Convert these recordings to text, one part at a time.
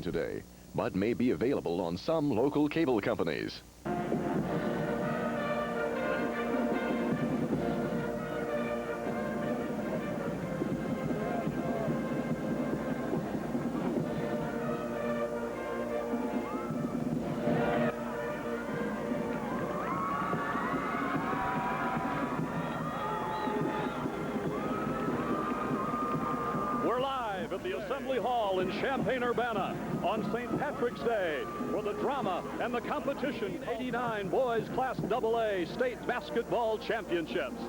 today, but may be available on some local cable companies. We're live at the Assembly Hall in Champaign-Urbana on St. Patrick's Day for the drama and the competition 89 Boys Class AA State Basketball Championships.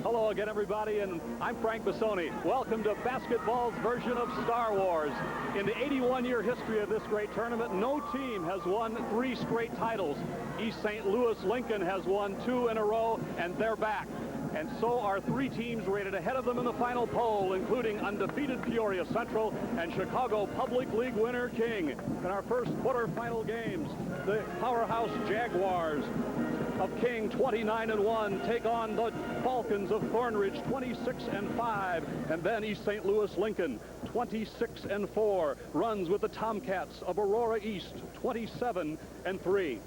Hello again, everybody, and I'm Frank Bassoni. Welcome to basketball's version of Star Wars. In the 81-year history of this great tournament, no team has won 3 straight titles. East St. Louis Lincoln has won 2 in a row, and they're back. And so are 3 teams rated ahead of them in the final poll, including undefeated Peoria Central and Chicago Public League winner King. In our first quarterfinal games, the powerhouse Jaguars of King, 29-1, take on the Falcons of Thornridge, 26-5, and then East St. Louis Lincoln, 26-4, runs with the Tomcats of Aurora East, 27-3.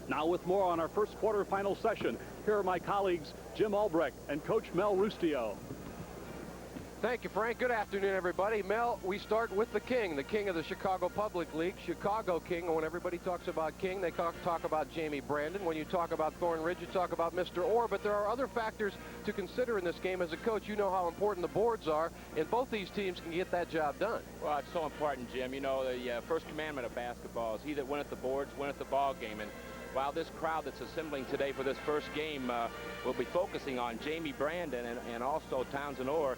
Now with more on our first quarterfinal session, here are my colleagues Jim Albrecht and Coach Mel Rustio. Thank you, Frank. Good afternoon, everybody. Mel, we start with the king of the Chicago Public League, Chicago King. And when everybody talks about King, they talk about Jamie Brandon. When you talk about Thornridge, you talk about Mr. Orr. But there are other factors to consider in this game. As a coach, you know how important the boards are, and both these teams can get that job done. Well, it's so important, Jim. You know, the first commandment of basketball is he that winneth the boards winneth the ball game. And while this crowd that's assembling today for this first game will be focusing on Jamie Brandon and also Townsend Orr,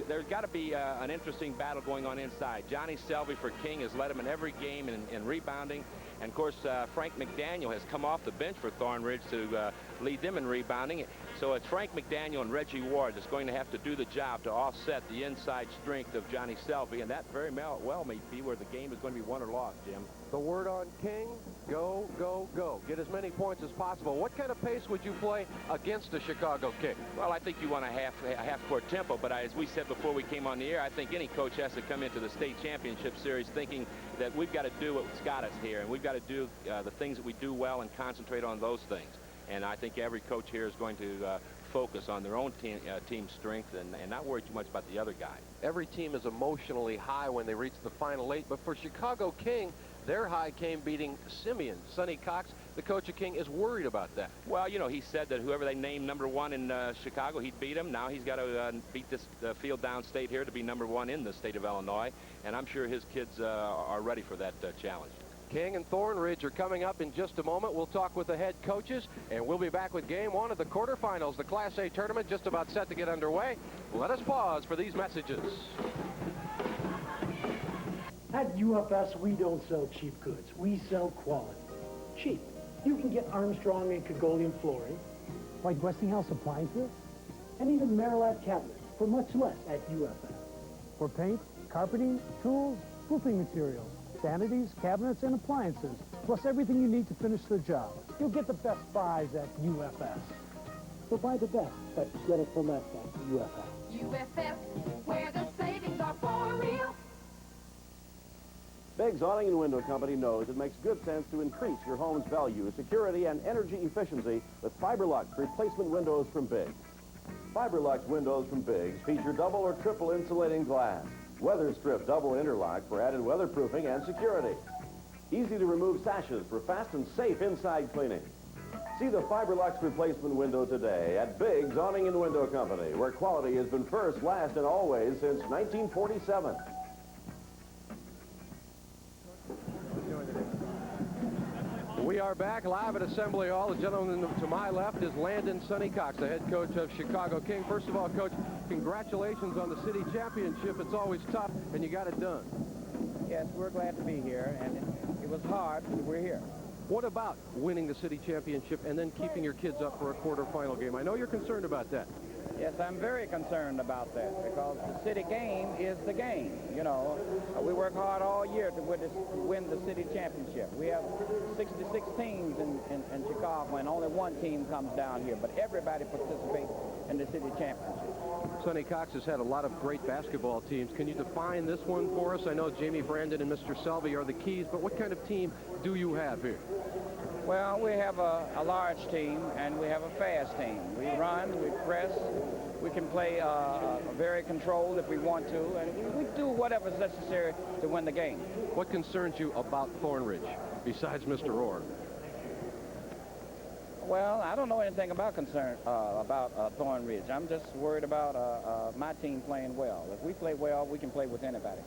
there's got to be an interesting battle going on inside. Johnny Selvey for King has led him in every game in rebounding. And, of course, Frank McDaniel has come off the bench for Thornridge to lead them in rebounding. So it's Frank McDaniel and Reggie Ward that's going to have to do the job to offset the inside strength of Johnny Selvey. And that very well may be where the game is going to be won or lost, Jim. The word on King, go, go, go. Get as many points as possible. What kind of pace would you play against the Chicago King? Well, I think you want a half-court tempo, but as we said before we came on the air, I think any coach has to come into the state championship series thinking that we've got to do what's got us here, and we've got to do the things that we do well and concentrate on those things. And I think every coach here is going to focus on their own team strength and not worry too much about the other guy. Every team is emotionally high when they reach the final 8, but for Chicago King, their high came beating Simeon. Sonny Cox, the coach of King, is worried about that. Well, you know, he said that whoever they named #1 in Chicago, he'd beat him. Now he's got to beat this field downstate here to be #1 in the state of Illinois, and I'm sure his kids are ready for that challenge. King and Thornridge are coming up in just a moment. We'll talk with the head coaches, and we'll be back with game 1 of the quarterfinals. The Class A tournament just about set to get underway. Let us pause for these messages. At UFS, we don't sell cheap goods. We sell quality. Cheap. You can get Armstrong and Kagolian flooring, like Westinghouse appliances, and even Marilat cabinets for much less at UFS. For paint, carpeting, tools, roofing materials, vanities, cabinets, and appliances, plus everything you need to finish the job. You'll get the best buys at UFS. So buy the best, but get it for less at UFS. UFS, where the savings are for real. Biggs Awning and Window Company knows it makes good sense to increase your home's value, security, and energy efficiency with Fiberlux replacement windows from Biggs. Fiberlux windows from Biggs feature double or triple insulating glass, weather strip double interlock for added weatherproofing and security. Easy to remove sashes for fast and safe inside cleaning. See the Fiberlux replacement window today at Biggs Awning and Window Company, where quality has been first, last, and always since 1947. We are back live at Assembly Hall. The gentleman to my left is Landon Sonny Cox, the head coach of Chicago King. First of all, Coach, congratulations on the city championship. It's always tough, and you got it done. Yes, we're glad to be here, and it was hard, but we're here. What about winning the city championship and then keeping your kids up for a quarterfinal game? I know you're concerned about that. Yes, I'm very concerned about that because the city game is the game. You know, we work hard all year to win the city championship. We have 66 teams in Chicago, and only one team comes down here. But everybody participates in the city championship. Sonny Cox has had a lot of great basketball teams. Can you define this one for us? I know Jamie Brandon and Mr. Selvey are the keys, but what kind of team do you have here? Well, we have a large team, and we have a fast team. We run, we press, we can play very controlled if we want to, and we do whatever's necessary to win the game. What concerns you about Thornridge, besides Mr. Orr? Well, I don't know anything about Thornridge. I'm just worried about my team playing well. If we play well, we can play with anybody.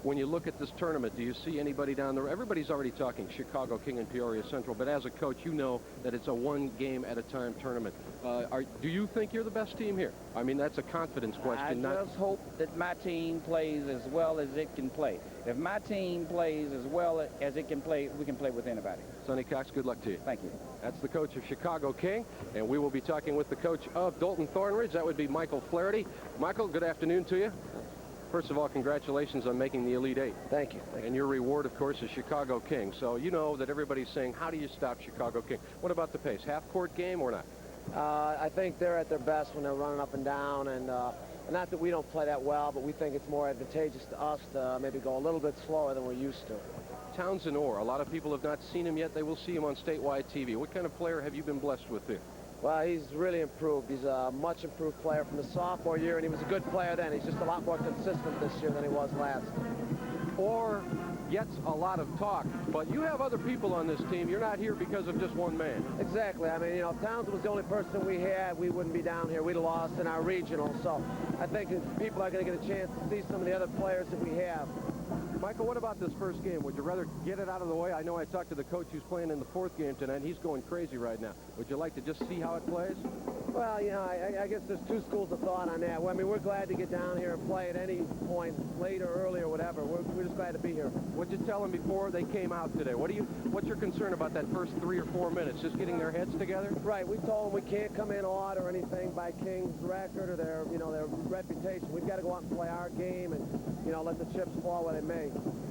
When you look at this tournament, do you see anybody down there? Everybody's already talking Chicago, King, and Peoria Central, but as a coach, you know that it's a one-game-at-a-time tournament. Do you think you're the best team here? I mean, that's a confidence question. I just hope that my team plays as well as it can play. If my team plays as well as it can play, we can play with anybody. Sonny Cox, good luck to you. Thank you. That's the coach of Chicago King, and we will be talking with the coach of Dolton Thornridge. That would be Michael Flaherty. Michael, good afternoon to you. First of all, congratulations on making the Elite Eight. Thank you. And your reward, of course, is Chicago King. So you know that everybody's saying, how do you stop Chicago King? What about the pace? Half-court game or not? I think they're at their best when they're running up and down, and not that we don't play that well, but we think it's more advantageous to us to maybe go a little bit slower than we're used to. Townsend Orr, a lot of people have not seen him yet. They will see him on statewide TV. What kind of player have you been blessed with here? Well, he's really improved. He's a much improved player from the sophomore year, and he was a good player then. He's just a lot more consistent this year than he was last. Orr gets a lot of talk, but you have other people on this team. You're not here because of just one man. Exactly. I mean, you know, if Townsend was the only person we had, we wouldn't be down here. We'd have lost in our regional. So I think people are going to get a chance to see some of the other players that we have. Michael, what about this first game? Would you rather get it out of the way? I know I talked to the coach who's playing in the fourth game tonight. He's going crazy right now. Would you like to just see how it plays? Well, you know, I guess there's two schools of thought on that. Well, I mean, we're glad to get down here and play at any point, late or early or whatever. We're just glad to be here. What'd you tell them before they came out today? What's your concern about that first 3 or 4 minutes? Just getting their heads together? Right. We told them we can't come in odd or anything by King's record or their reputation. We've got to go out and play our game and, you know, let the chips fall where they may.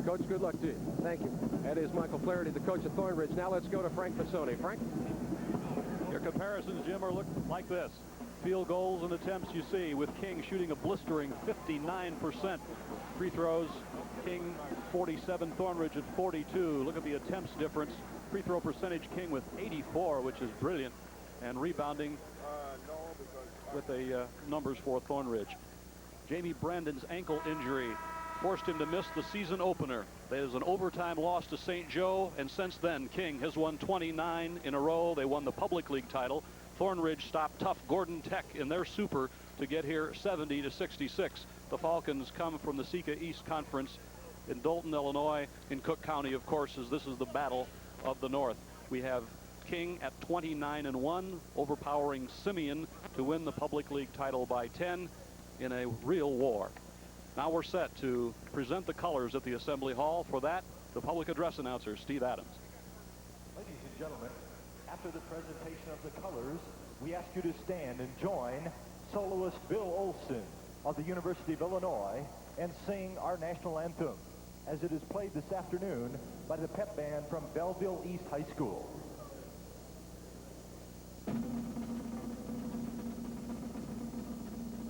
Coach, good luck to you. Thank you. That is Michael Flaherty, the coach of Thornridge. Now let's go to Frank Fasoni. Frank? Your comparisons, Jim, are look like this. Field goals and attempts you see with King shooting a blistering 59%. Free throws, King 47, Thornridge at 42. Look at the attempts difference. Free throw percentage, King with 84, which is brilliant. And rebounding with the numbers for Thornridge. Jamie Brandon's ankle injury forced him to miss the season opener. There's an overtime loss to St. Joe, and since then, King has won 29 in a row. They won the Public League title. Thornridge stopped tough Gordon Tech in their super to get here 70-66. The Falcons come from the Sika East Conference in Dolton, Illinois, in Cook County, of course, as this is the battle of the North. We have King at 29-1, overpowering Simeon to win the Public League title by 10 in a real war. Now we're set to present the colors at the Assembly Hall. For that, the public address announcer, Steve Adams. Ladies and gentlemen, after the presentation of the colors, we ask you to stand and join soloist Bill Olson of the University of Illinois and sing our national anthem, as it is played this afternoon by the pep band from Belleville East High School.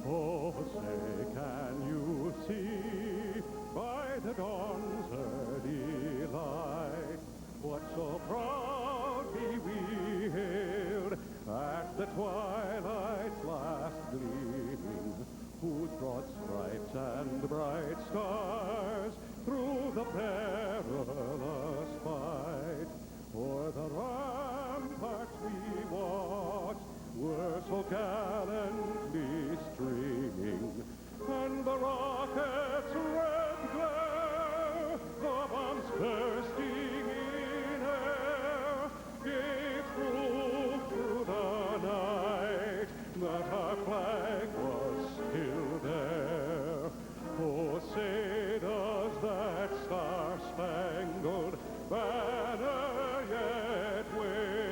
Oh, say, can you see by the dawn's early light what so proudly we hailed at the twilight's last gleaming, whose broad stripes and bright stars through the perilous fight o'er the ramparts we watched were so gallantly streaming, and the rocket's red glare, the bombs bursting in air, gave proof through the night that our flag was still there. Oh, say does that star-spangled banner yet wave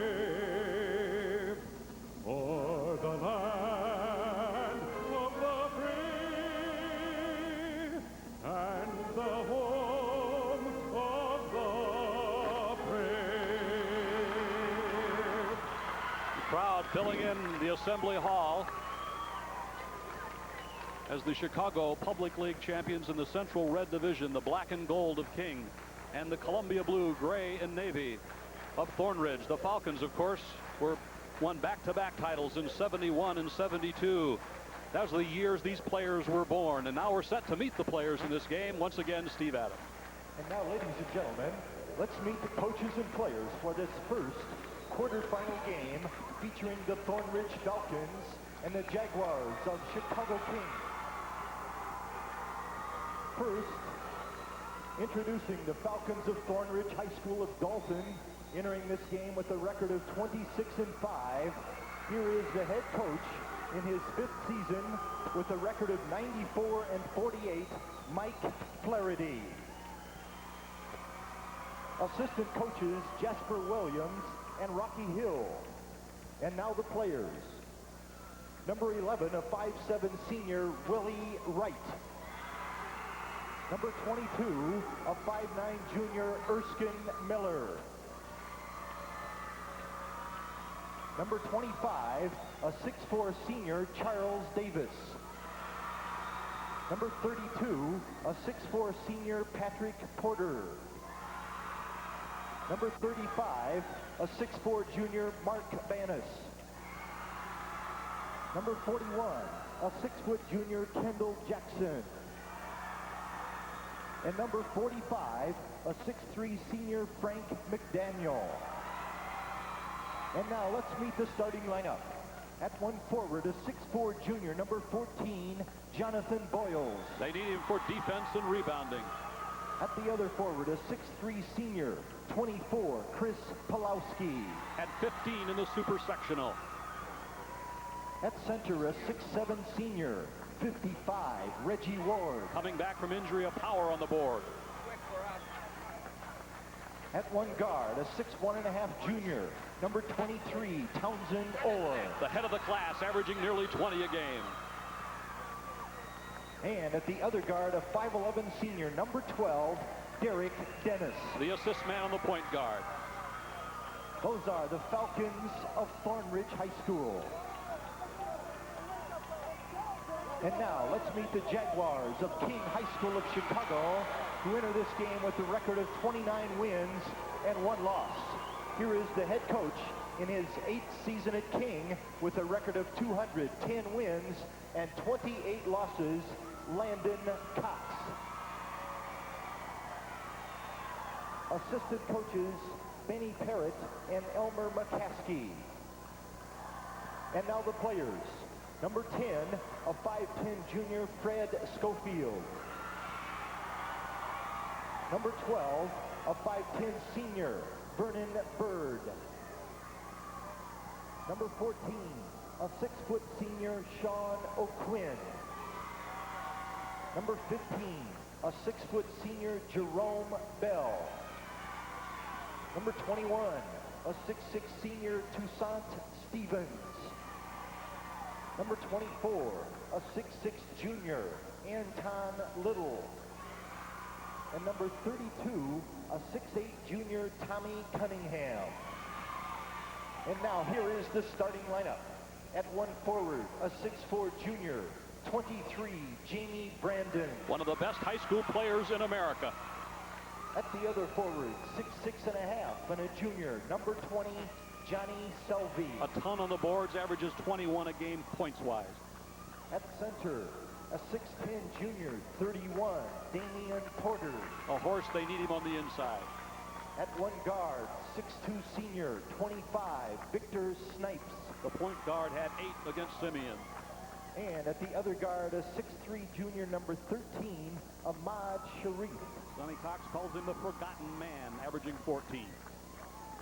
o'er the land of the free and the home of the brave. The crowd filling in the Assembly Hall as the Chicago Public League champions in the Central Red Division, the black and gold of King, and the Columbia Blue, gray and navy of Thornridge. The Falcons, of course, won back-to-back titles in 71 and 72. Those are the years these players were born, and now we're set to meet the players in this game. Once again, Steve Adams. And now, ladies and gentlemen, let's meet the coaches and players for this first quarterfinal game featuring the Thornridge Falcons and the Jaguars of Chicago King. First, introducing the Falcons of Thornridge High School of Dolton, entering this game with a record of 26-5. Here is the head coach in his 5th season with a record of 94-48, Mike Flaherty. Assistant coaches Jasper Williams and Rocky Hill. And now the players. Number 11, a 5'7" senior, Willie Wright. Number 22, a 5'9" junior, Erskine Miller. Number 25, a 6'4" senior, Charles Davis. Number 32, a 6'4" senior, Patrick Porter. Number 35, a 6'4" junior, Mark Bannis. Number 41, a 6' junior, Kendall Jackson. And number 45, a 6'3" senior, Frank McDaniel. And now let's meet the starting lineup. At one forward, a 6'4" junior, number 14, Jonathan Boyles. They need him for defense and rebounding. At the other forward, a 6'3" senior, 24, Chris Pulowski. At 15 in the super sectional. At center, a 6'7" senior, 55, Reggie Ward. Coming back from injury, a power on the board. At one guard, a 6'1.5" junior, number 23, Townsend Orr. The head of the class, averaging nearly 20 a game. And at the other guard, a 5'11" senior, number 12, Derek Dennis. The assist man on the point guard. Those are the Falcons of Thornridge High School. And now let's meet the Jaguars of King High School of Chicago, who enter this game with a record of 29 wins and 1 loss. Here is the head coach in his 8th season at King with a record of 210 wins and 28 losses, Landon Cox. Assistant coaches Benny Parrott and Elmer McCaskey. And now the players. Number 10, a 5'10" junior, Fred Schofield. Number 12, a 5'10" senior, Vernon Bird. Number 14, a 6' senior, Sean O'Quinn. Number 15, a 6' senior, Jerome Bell. Number 21, a 6'6" senior, Toussaint Stevens. Number 24, a 6'6" junior, Anton Little. And number 32, a 6'8" junior, Tommy Cunningham. And now here is the starting lineup. At one forward, a 6'4" junior, 23, Jamie Brandon. One of the best high school players in America. At the other forward, 6'6.5", and a junior, number 20, Johnny Selvey. A ton on the boards, averages 21 a game points-wise. At center, a 6'10" junior, 31, Damian Porter. A horse, they need him on the inside. At one guard, 6'2" senior, 25, Victor Snipes. The point guard had 8 against Simeon. And at the other guard, a 6'3" junior, number 13, Ahmad Sharif. Sonny Cox calls him the forgotten man, averaging 14.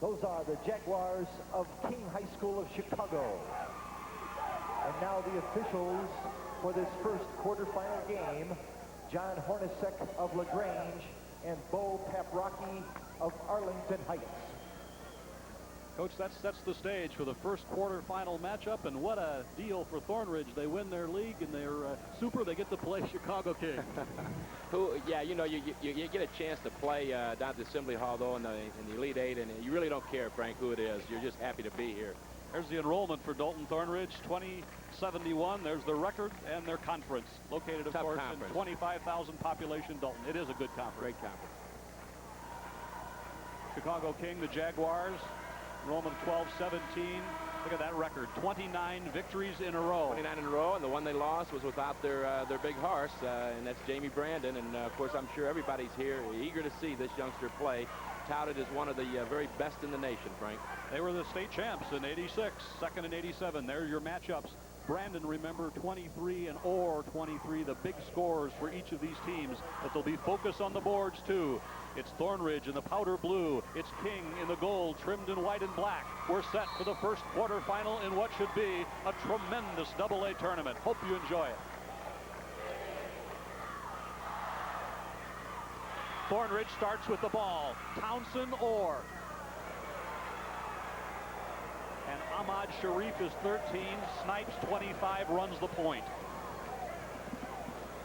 Those are the Jaguars of King High School of Chicago. And now the officials for this first quarterfinal game, John Hornacek of LaGrange and Bo Paprocki of Arlington Heights. Coach, that sets the stage for the first quarterfinal matchup, and what a deal for Thornridge. They win their league, and they're super. They get to play Chicago King. Yeah, you know, you get a chance to play down at the Assembly Hall, though, in the Elite Eight, and you really don't care, Frank, who it is. You're just happy to be here. There's the enrollment for Dolton Thornridge, 2071. There's their record and their conference. Located, of course, in 25,000 population Dolton. It is a good conference. Great conference. Chicago King, the Jaguars, enrollment of 1217. Look at that record, 29 victories in a row. 29 in a row, and the one they lost was without their big horse, and that's Jamie Brandon. And, of course, I'm sure everybody's here eager to see this youngster play, touted as one of the very best in the nation, Frank. They were the state champs in 86, second in 87. There are your matchups. Brandon, remember, 23 and Orr 23, the big scores for each of these teams, but they'll be focused on the boards too. It's Thornridge in the powder blue. It's King in the gold, trimmed in white and black. We're set for the first quarterfinal in what should be a tremendous AA tournament. Hope you enjoy it. Thornridge starts with the ball. Townsend Orr. And Ahmad Sharif is 13. Snipes 25 runs the point.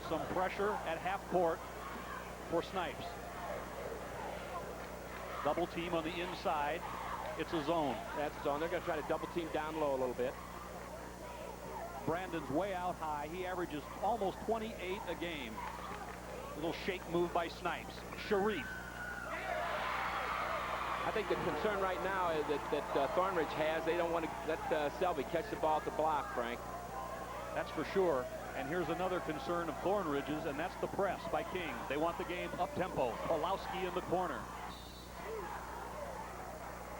Some pressure at half court for Snipes. Double team on the inside. It's a zone. That's zone. They're going to try to double team down low a little bit. Brandon's way out high. He averages almost 28 a game. Little shake move by Snipes. Sharif. I think the concern right now is that Thornridge has, they don't want to let Selby catch the ball at the block, Frank. That's for sure. And here's another concern of Thornridge's, and that's the press by King. They want the game up-tempo. Pawlowski in the corner.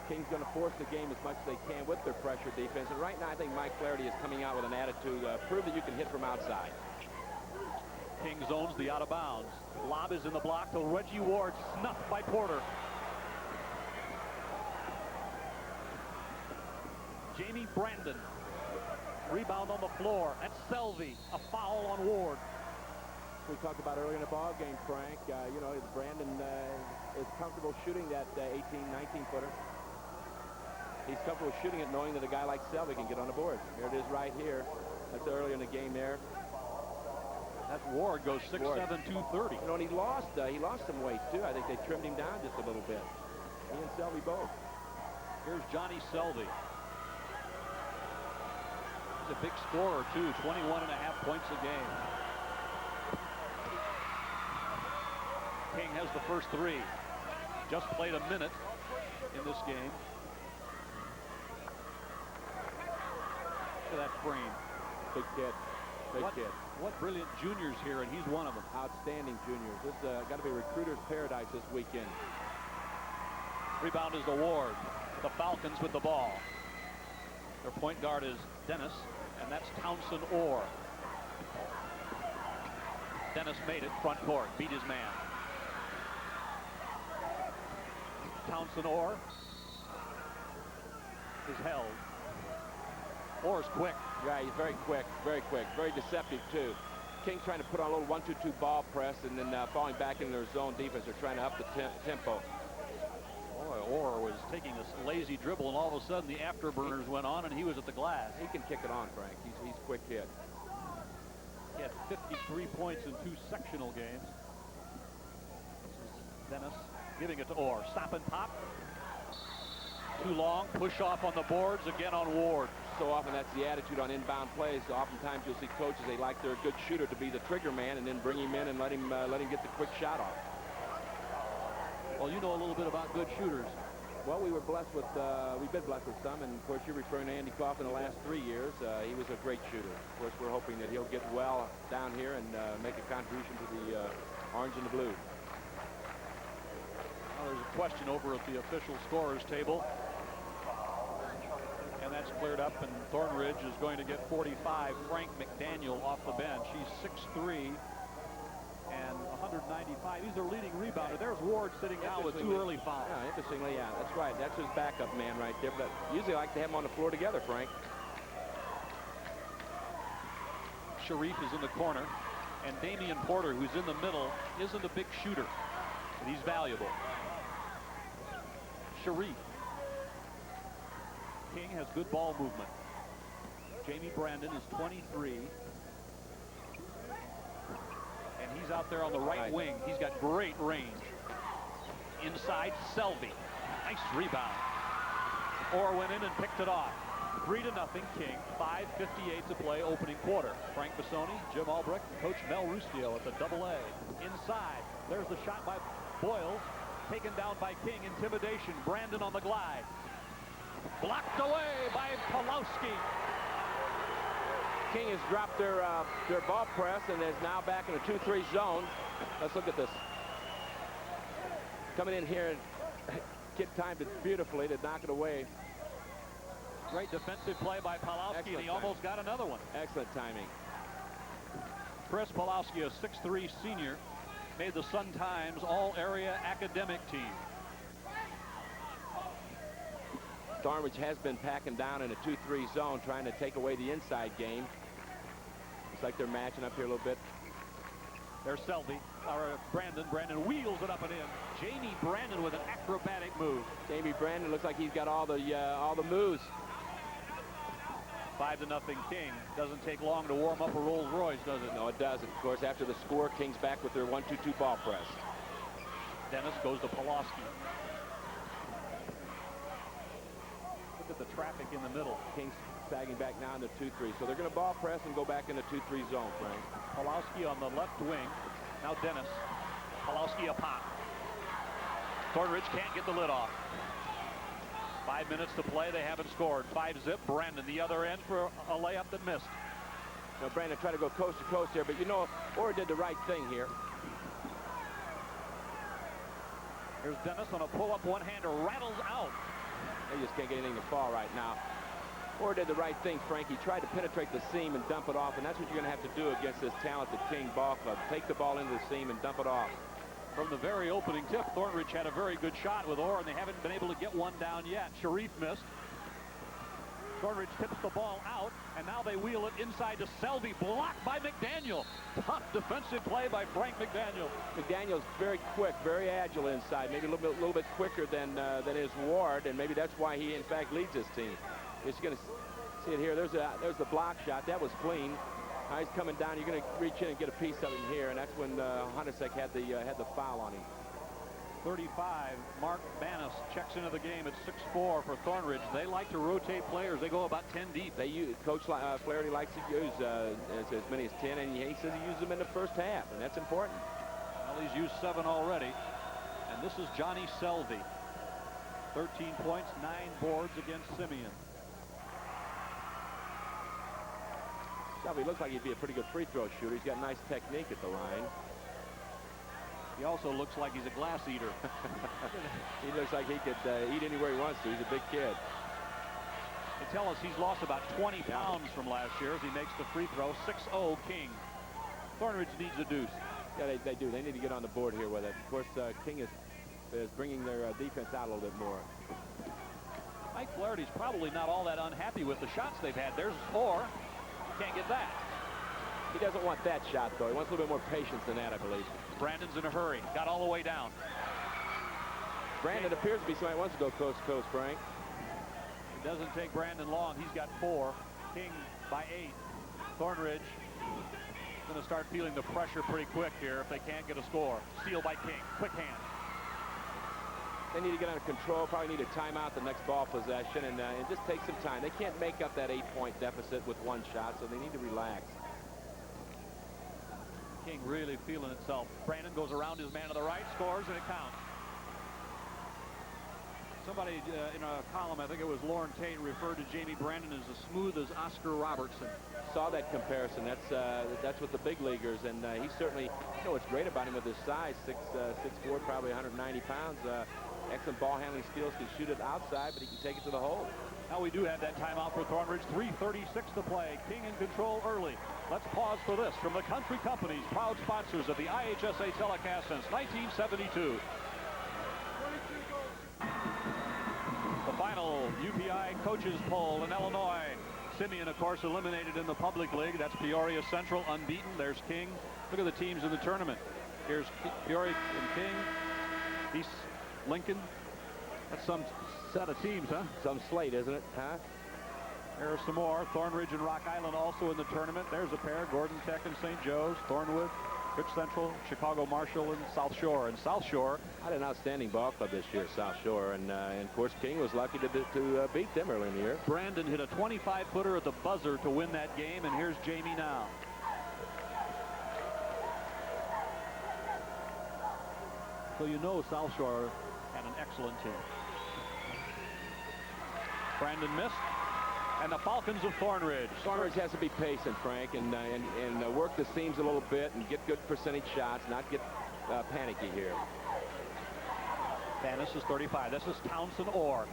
King's going to force the game as much as they can with their pressure defense. And right now, I think Mike Flaherty is coming out with an attitude, prove that you can hit from outside. King zones the out of bounds. Lob is in the block to Reggie Ward, snuffed by Porter. Jamie Brandon. Rebound on the floor. That's Selvey. A foul on Ward. We talked about earlier in the ball game, Frank. You know, Brandon is comfortable shooting that 18, 19-footer. He's comfortable shooting it knowing that a guy like Selvey can get on the board. Here it is right here. That's earlier in the game there. That Ward goes 6'7", 230. You know, and he lost some weight, too. I think they trimmed him down just a little bit. He and Selvey both. Here's Johnny Selvey. He's a big scorer, too. 21.5 points a game. King has the first three. Just played a minute in this game. Look at that frame. Big kid. Big kid. What brilliant juniors here, and he's one of them. Outstanding juniors. This got to be recruiter's paradise this weekend. Rebound is to Ward. The Falcons with the ball. Their point guard is Dennis, and that's Townsend Orr. Dennis made it front court, beat his man. Townsend Orr is held. Orr's quick. Yeah, he's very quick, very deceptive too. King trying to put on a little 1-2-2 ball press and then falling back into their zone defense. They're trying to up the tempo. Boy, Orr was taking a lazy dribble, and all of a sudden the afterburners went on, and he was at the glass. He can kick it on, Frank. He's quick hit. He had 53 points in 2 sectional games. This is Dennis giving it to Orr. Stop and pop. Too long. Push off on the boards. Again on Ward. So often that's the attitude on inbound plays. So oftentimes you'll see coaches, they like their good shooter to be the trigger man and then bring him in and let him get the quick shot off. Well, you know a little bit about good shooters. Well, we were blessed with, we've been blessed with some, and of course you're referring to Andy Coughlin in the last 3 years. He was a great shooter. Of course, we're hoping that he'll get well down here and make a contribution to the orange and the blue. Well, there's a question over at the official scorers table. And that's cleared up, and Thornridge is going to get 45. Frank McDaniel off the bench. He's 6'3" and 195. He's their leading rebounder. There's Ward sitting down with 2 early fouls. Yeah, interestingly, yeah, that's right. That's his backup man right there. But usually I like to have them on the floor together, Frank. Sharif is in the corner, and Damian Porter, who's in the middle, isn't a big shooter, but he's valuable. Sharif. King has good ball movement. Jamie Brandon is 23. And he's out there on the right wing. He's got great range. Inside, Selvey. Nice rebound. Orr went in and picked it off. 3-0 King. 5:58 to play opening quarter. Frank Bassoni, Jim Albrecht, and Coach Mel Rustio at the AA. Inside, there's the shot by Boyles. Taken down by King. Intimidation. Brandon on the glide. Blocked away by Pawlowski. King has dropped their ball press and is now back in a 2-3 zone. Let's look at this. Coming in here and Kid timed it beautifully to knock it away. Great defensive play by Pawlowski, and he almost got another one. Excellent timing. Chris Pawlowski, a 6'3 senior, made the Sun-Times All-Area Academic Team. Thornridge has been packing down in a 2-3 zone, trying to take away the inside game. Looks like they're matching up here a little bit. There's Selby, or Brandon. Brandon wheels it up and in. Jamie Brandon with an acrobatic move. Jamie Brandon looks like he's got all the moves. 5-0 King. Doesn't take long to warm up a Rolls Royce, does it? No, it doesn't. Of course, after the score, King's back with their 1-2-2 ball press. Dennis goes to Pawlowski. Look at the traffic in the middle. King's sagging back now into 2-3. So they're going to ball press and go back into 2-3 zone, Frank. Pawlowski on the left wing. Now Dennis. Pawlowski a pop. Thornridge can't get the lid off. 5 minutes to play. They haven't scored. 5-zip. Brandon the other end for a layup that missed. Now Brandon tried to go coast to coast here, but you know, Orr did the right thing here. Here's Dennis on a pull-up one-hander. Rattles out. They just can't get anything to fall right now. Orr did the right thing, Frank. He tried to penetrate the seam and dump it off, and that's what you're going to have to do against this talented King ball club. Take the ball into the seam and dump it off. From the very opening tip, Thornridge had a very good shot with Orr, and they haven't been able to get one down yet. Sharif missed. Thornridge tips the ball out, and now they wheel it inside to Selby. Blocked by McDaniel. Tough defensive play by Frank McDaniel. McDaniel's very quick, very agile inside. Maybe a little bit quicker than his Ward, and maybe that's why he, in fact, leads his team. You're going to see it here. There's the block shot. That was clean. Now he's coming down. You're going to reach in and get a piece of him here, and that's when Hunasek had the foul on him. 35. Mark Banas checks into the game at 6'4" for Thornridge. They like to rotate players. They go about 10 deep. They use, Coach Flaherty likes to use as many as 10, and he says he uses them in the first half, and that's important. Well, he's used 7 already, and this is Johnny Selby. 13 points, 9 boards against Simeon. Selby looks like he'd be a pretty good free throw shooter. He's got nice technique at the line. He also looks like he's a glass eater. He looks like he could eat anywhere he wants to. He's a big kid. They tell us he's lost about 20 pounds from last year as he makes the free throw. 6-0 King. Thornridge needs a deuce. Yeah, they do. They need to get on the board here with it. Of course, King is bringing their defense out a little bit more. Mike Flaherty's probably not all that unhappy with the shots they've had. There's Orr. Can't get that. He doesn't want that shot, though. He wants a little bit more patience than that, I believe. Brandon's in a hurry. Got all the way down. Brandon appears to be somebody who wants to go coast to coast, Frank. It doesn't take Brandon long. He's got 4. King by 8. Thornridge going to start feeling the pressure pretty quick here if they can't get a score. Steal by King. Quick hand. They need to get under control. Probably need a timeout the next ball possession, and it just takes some time. They can't make up that 8-point deficit with one shot, so they need to relax. King really feeling itself. Brandon goes around his man to the right, scores, and it counts. Somebody in a column, I think it was Lauren Tate, referred to Jamie Brandon as as smooth as Oscar Robertson. Saw that comparison. That's what the big leaguers, and he certainly, you know what's great about him with his size, 6'4", probably 190 pounds. Excellent ball handling skills, can shoot it outside, but he can take it to the hole. Now we do have that timeout for Thornridge. 3:36 to play. King in control early. Let's pause for this from the Country Companies, proud sponsors of the IHSA telecast since 1972. The final UPI coaches poll in Illinois. Simeon, of course, eliminated in the public league. That's Peoria Central, unbeaten. There's King. Look at the teams in the tournament. Here's Peoria and King. East Lincoln. That's some set of teams, huh? Some slate, isn't it? Huh? There's some more. Thornridge and Rock Island also in the tournament. There's a pair. Gordon Tech and St. Joe's. Thornwood. Rich Central, Chicago Marshall, and South Shore. And South Shore had an outstanding ball club this year, South Shore, and of course King was lucky to beat them early in the year. Brandon hit a 25-footer at the buzzer to win that game, and here's Jamie now. So you know South Shore had an excellent team. Brandon missed, and the Falcons of Thornridge. Thornridge has to be patient, Frank, and work the seams a little bit and get good percentage shots, not get panicky here. Dennis is 35. This is Townsend Orr.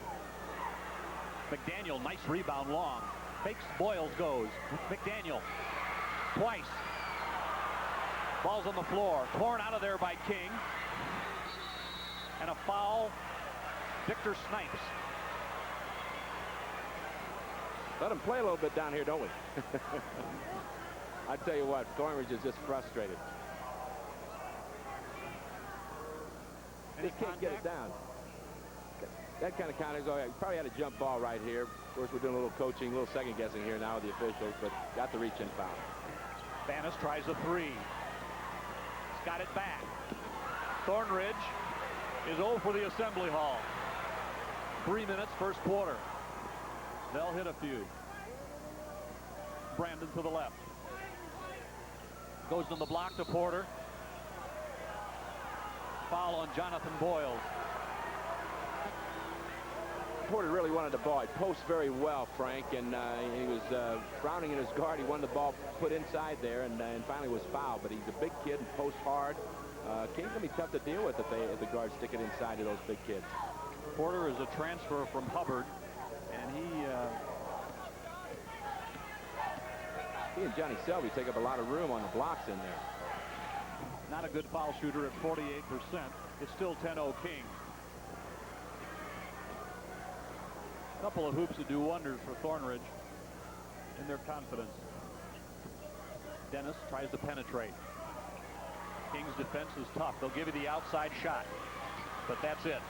McDaniel, nice rebound long. Fakes, Boyles goes. McDaniel, twice. Ball's on the floor. Torn out of there by King. And a foul, Victor Snipes. Let him play a little bit down here, don't we? I tell you what, Thornridge is just frustrated. Just can't get it down. That kind of contact. Oh, yeah, probably had a jump ball right here. Of course, we're doing a little coaching, a little second guessing here now with the officials, but got the reach in foul. Bannis tries a three. He's got it back. Thornridge is 0 for the Assembly Hall. 3 minutes, first quarter. They'll hit a few. Brandon to the left. Goes on the block to Porter. Foul on Jonathan Boyles. Porter really wanted the ball. He posts very well, Frank, and he was frowning in his guard. He wanted the ball put inside there, and finally was fouled. But he's a big kid and posts hard. King's going to be tough to deal with if the guards stick it inside to those big kids. Porter is a transfer from Hubbard, and he and Johnny Selby take up a lot of room on the blocks in there. Not a good foul shooter at 48%. It's still 10-0 King. A couple of hoops that do wonders for Thornridge in their confidence. Dennis tries to penetrate. King's defense is tough. They'll give you the outside shot, but that's it.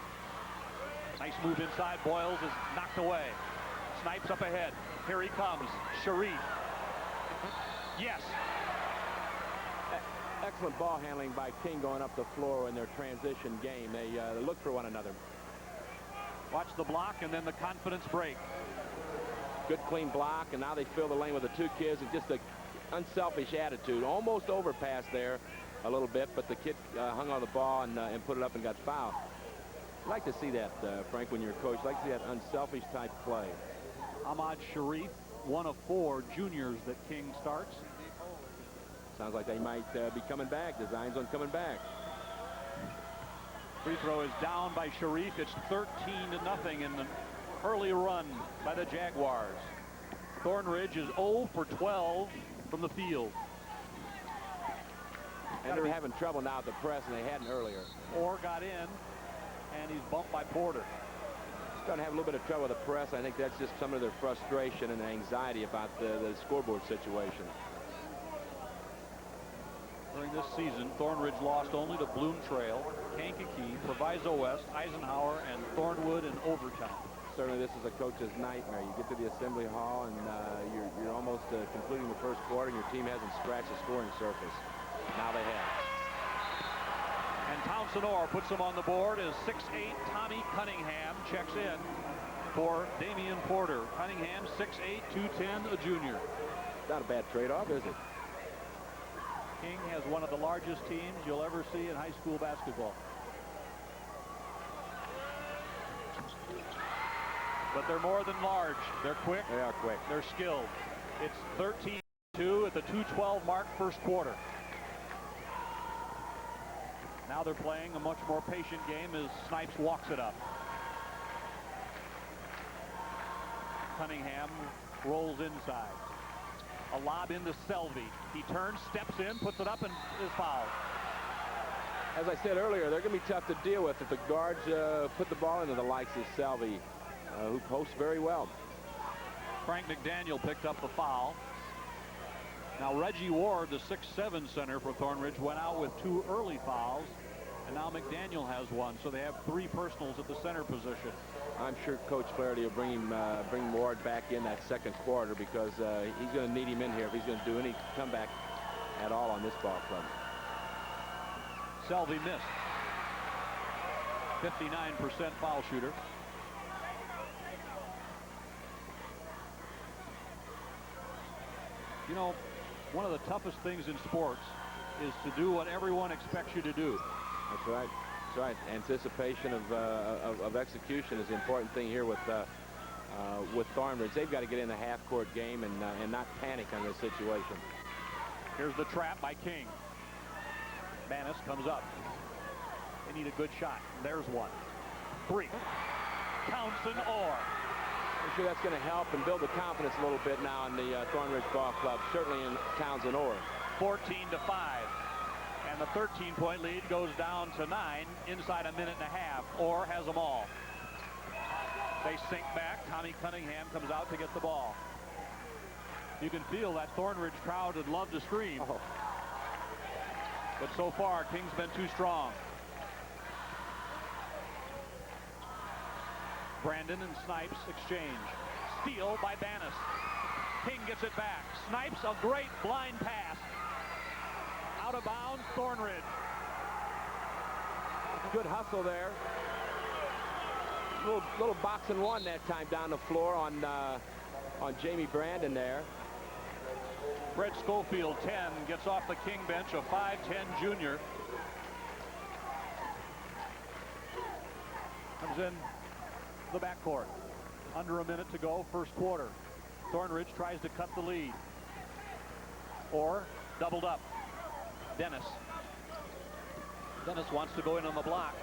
Nice move inside. Boyles is knocked away. Snipes up ahead. Here he comes. Sharif. Yes. Excellent ball handling by King going up the floor in their transition game. They look for one another. Watch the block and then the confidence break. Good clean block, and now they fill the lane with the two kids, and just an unselfish attitude. Almost overpassed there a little bit, but the kid hung on the ball and put it up and got fouled. I'd like to see that, Frank, when you're a coach. I'd like to see that unselfish type play. Ahmad Sharif, one of 4 juniors that King starts. Sounds like they might be coming back. Designs on coming back. Free throw is down by Sharif. It's 13-0 in the early run by the Jaguars. Thornridge is 0 for 12 from the field. And they're having trouble now at the press, and they hadn't earlier. Orr got in, and he's bumped by Porter. Starting to have a little bit of trouble with the press. I think that's just some of their frustration and anxiety about the scoreboard situation. During this season, Thornridge lost only to Bloom Trail, Kankakee, Proviso West, Eisenhower, and Thornwood in overtime. Certainly this is a coach's nightmare. You get to the Assembly Hall, and you're almost completing the first quarter, and your team hasn't scratched the scoring surface. Now they have. And Townsend Orr puts him on the board as 6'8" Tommy Cunningham checks in for Damian Porter. Cunningham, 6'8", 210, a junior. Not a bad trade-off, is it? King has one of the largest teams you'll ever see in high school basketball. But they're more than large. They're quick. They are quick. They're skilled. It's 13-2 at the 2:12 mark, first quarter. Now they're playing a much more patient game as Snipes walks it up. Cunningham rolls inside. A lob into Selvey. He turns, steps in, puts it up, and is fouled. As I said earlier, they're going to be tough to deal with if the guards put the ball into the likes of Selvey, who posts very well. Frank McDaniel picked up the foul. Now Reggie Ward, the 6'7" center for Thornridge, went out with 2 early fouls, and now McDaniel has one, so they have 3 personals at the center position. I'm sure Coach Flaherty will bring Ward back in that second quarter, because he's going to need him in here if he's going to do any comeback at all on this ball club. Selvey missed. 59% foul shooter. You know, one of the toughest things in sports is to do what everyone expects you to do. That's right. That's right. Anticipation of execution is the important thing here with Thornridge. They've got to get in the half-court game and not panic on this situation. Here's the trap by King. Manis comes up. They need a good shot. There's one. 3. Townsend Orr. I'm sure that's going to help and build the confidence a little bit now in the Thornridge Ball Club, certainly in Townsend Orr. 14-5. And the 13-point lead goes down to 9 inside a minute and a half. Orr has them all. They sink back. Tommy Cunningham comes out to get the ball. You can feel that Thornridge crowd would love to scream. Oh. But so far, King's been too strong. Brandon and Snipes exchange. Steal by Banis. King gets it back. Snipes, a great blind pass. Out of bounds, Thornridge. Good hustle there. Little box and one that time down the floor on Jamie Brandon there. Fred Schofield, 10, gets off the King bench, a 5'10 junior. Comes in the backcourt. Under a minute to go, first quarter. Thornridge tries to cut the lead. Or doubled up. Dennis. Dennis wants to go in on the block.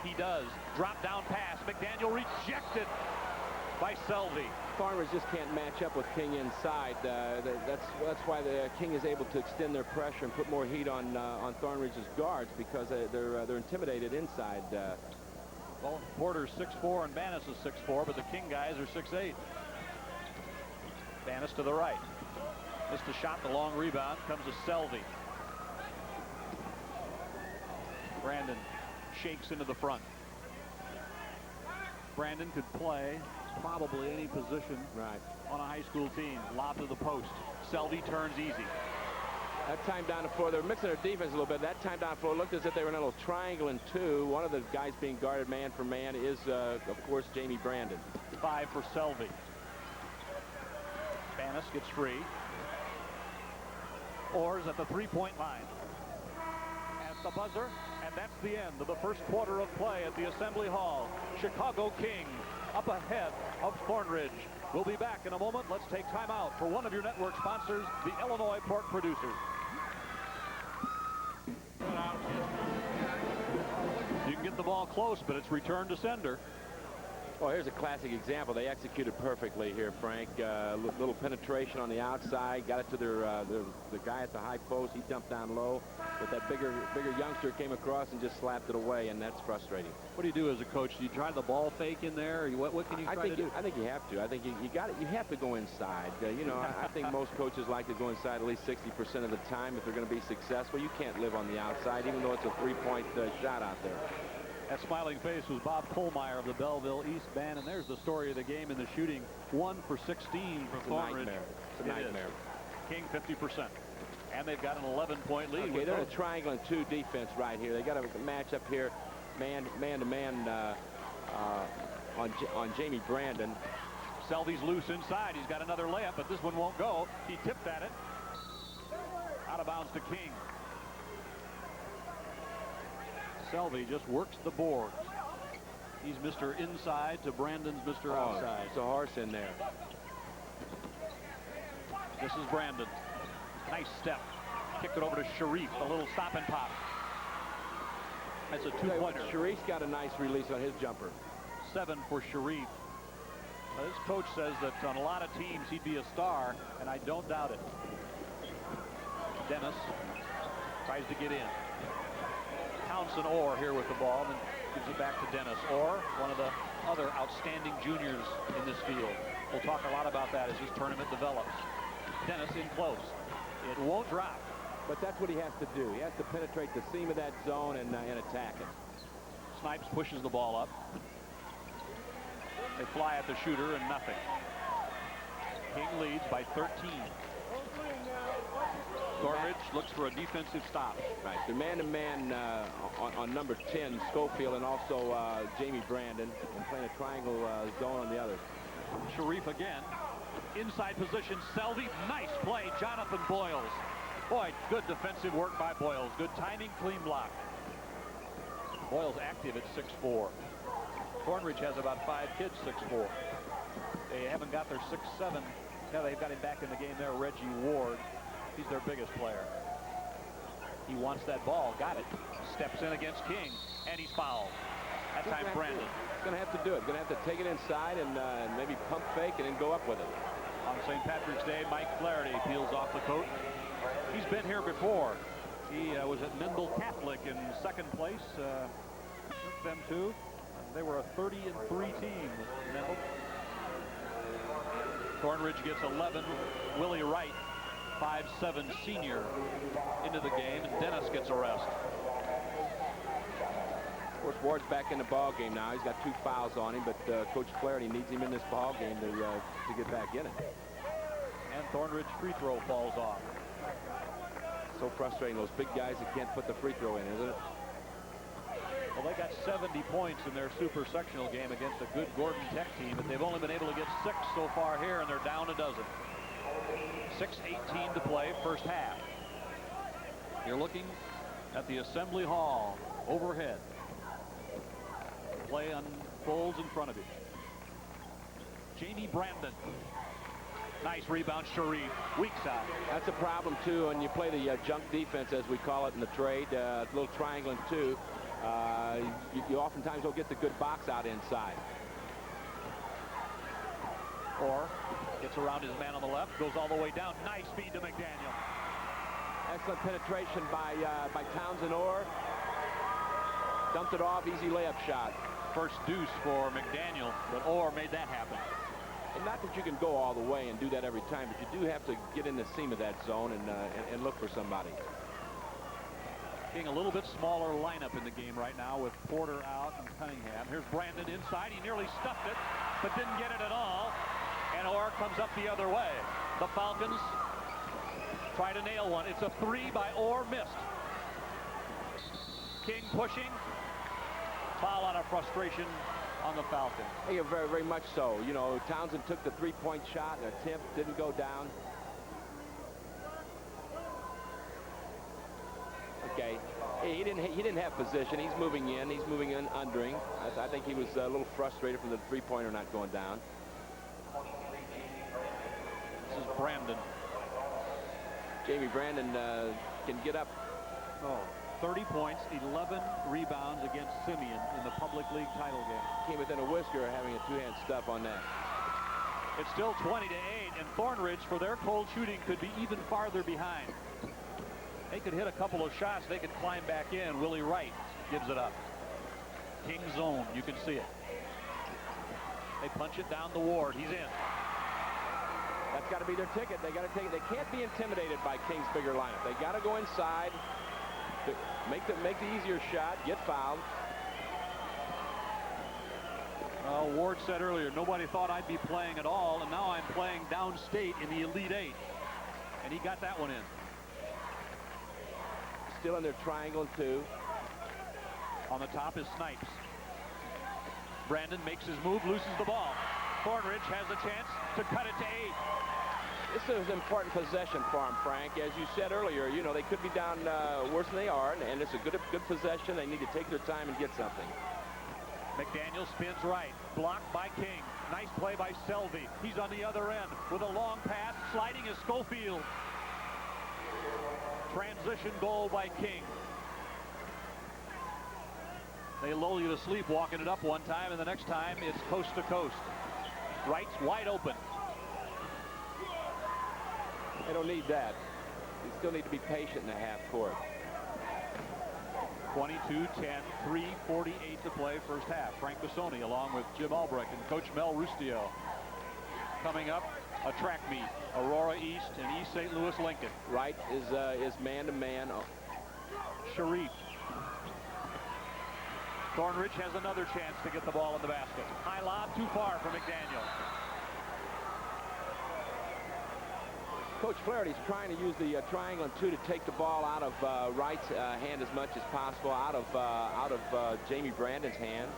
He does. Drop down pass. McDaniel rejected by Selvey. Thornridge just can't match up with King inside. That's why the King is able to extend their pressure and put more heat on Thornridge's guards, because they're intimidated inside. Well, Porter's 6'4 and Banis is 6'4, but the King guys are 6'8. Banis to the right. Missed a shot, the long rebound comes to Selvey. Brandon shakes into the front. Brandon could play probably any position on a high school team. Lob to the post. Selvey turns easy. That time down the floor, they were mixing their defense a little bit. That time down the floor looked as if they were in a little triangle in 2. One of the guys being guarded man for man is, of course, Jamie Brandon. 5 for Selvey. Banis gets free. Orr's at the 3-point line. At the buzzer, and that's the end of the first quarter of play at the Assembly Hall. Chicago King up ahead of Thornridge. We'll be back in a moment. Let's take time out for one of your network sponsors, the Illinois Pork Producers. You can get the ball close, but it's returned to sender. Well, here's a classic example. They executed perfectly here, Frank. Little penetration on the outside, got it to the guy at the high post. He dumped down low, but that bigger youngster came across and just slapped it away, and that's frustrating. What do you do as a coach? Do you try the ball fake in there? Or what can you try to do? I think you have to. I think you got it. You have to go inside. You know, I think most coaches like to go inside at least 60% of the time if they're going to be successful. You can't live on the outside, even though it's a 3-point shot out there. That smiling face was Bob Kohlmeyer of the Belleville East Band, and there's the story of the game in the shooting. 1 for 16 for Thornridge. It's a nightmare. King 50%. And they've got an 11-point lead. Okay, they're in a triangle and 2 defense right here. They got a match up here, man to man on Jamie Brandon. Selvey's loose inside. He's got another layup, but this one won't go. He tipped at it. Out of bounds to King. Selvey just works the boards. He's Mr. Inside to Brandon's Mr. Outside. It's a horse in there. This is Brandon. Nice step. Kicked it over to Sharif. A little stop and pop. That's a 2-pointer. Sharif's got a nice release on his jumper. 7 for Sharif. Now, this coach says that on a lot of teams he'd be a star, and I don't doubt it. Dennis tries to get in. Townsend Orr here with the ball, and then gives it back to Dennis. Orr, one of the other outstanding juniors in this field. We'll talk a lot about that as this tournament develops. Dennis in close. It won't drop. But that's what he has to do. He has to penetrate the seam of that zone and attack it. Snipes pushes the ball up. They fly at the shooter and nothing. King leads by 13. Thornridge looks for a defensive stop. Right, the man-to-man on number 10, Schofield, and also Jamie Brandon, and playing a triangle zone on the other. Sharif again. Inside position, Selvey. Nice play, Jonathan Boyles. Boy, good defensive work by Boyles. Good timing, clean block. Boyles active at 6'4". Thornridge has about 5 kids 6'4". They haven't got their 6'7". Now they've got him back in the game there, Reggie Ward. He's their biggest player. He wants that ball, got it. Steps in against King, and he's fouled. That time Brandon. He's going to have to do it. Going to have to take it inside and maybe pump fake and then go up with it. On St. Patrick's Day, Mike Flaherty peels off the coat. He's been here before. He was at Mendel Catholic in second place. Took them to. They were a 30-3 team, Mendel. Thornridge gets 11. Willie Wright, 5'7" senior, into the game, and Dennis gets a rest. Of course, Ward's back in the ball game now. He's got 2 fouls on him, but Coach Flaherty needs him in this ball game to get back in it. And Thornridge free throw falls off. So frustrating, those big guys that can't put the free throw in, isn't it? Well, they got 70 points in their super sectional game against a good Gordon Tech team, but they've only been able to get 6 so far here, and they're down a dozen. 6:18 to play, first half. You're looking at the Assembly Hall overhead. Play unfolds in front of you. Jamie Brandon. Nice rebound, Sharif. Weak side. That's a problem, too, when you play the junk defense, as we call it in the trade. A little triangling, too. You oftentimes don't get the good box out inside. Or gets around his man on the left, goes all the way down. Nice feed to McDaniel. Excellent penetration by Townsend Orr. Dumped it off, easy layup shot. First deuce for McDaniel, but Orr made that happen. And not that you can go all the way and do that every time, but you do have to get in the seam of that zone and look for somebody. Being a little bit smaller lineup in the game right now with Porter out and Cunningham. Here's Brandon inside. He nearly stuffed it, but didn't get it at all. And Orr comes up the other way. The Falcons try to nail one. It's a 3 by Orr, missed. King pushing. Foul out of frustration on the Falcons. Hey, very, very much so. You know, Townsend took the 3-point shot, and attempt didn't go down. Okay, he didn't have position. He's moving in. He's moving in, undering. I think he was a little frustrated from the 3-pointer not going down. This is Brandon. Jamie Brandon can get up. 30 points, 11 rebounds against Simeon in the Public League title game. Came within a whisker of having a 2-hand stuff on that. It's still 20-8, and Thornridge, for their cold shooting, could be even farther behind. They could hit a couple of shots. They could climb back in. Willie Wright gives it up. King zone. You can see it. They punch it down the Ward. He's in. That's got to be their ticket. They got to take it. They can't be intimidated by King's bigger lineup. They got to go inside, make the easier shot, get fouled. Ward said earlier, nobody thought I'd be playing at all, and now I'm playing downstate in the Elite 8. And he got that one in. Still in their triangle, too. On the top is Snipes. Brandon makes his move, loses the ball. Thornridge has a chance to cut it to 8. This is an important possession for him, Frank. As you said earlier, you know, they could be down worse than they are, and it's a good possession. They need to take their time and get something. McDaniel spins right. Blocked by King. Nice play by Selvey. He's on the other end with a long pass. Sliding is Schofield. Transition goal by King. They lull you to sleep walking it up one time, and the next time it's coast to coast. Wright's wide open. They don't need that. They still need to be patient in the half court. 22-10, 3:48 to play first half. Frank Bissoni along with Jim Albrecht and Coach Mel Rustio. Coming up, a track meet, Aurora East and East St. Louis Lincoln. Wright is man-to-man. Sharif. Thornridge has another chance to get the ball in the basket. High lob, too far for McDaniel. Coach Flaherty's trying to use the triangle and 2 to take the ball out of Wright's hand as much as possible, out of Jamie Brandon's hand,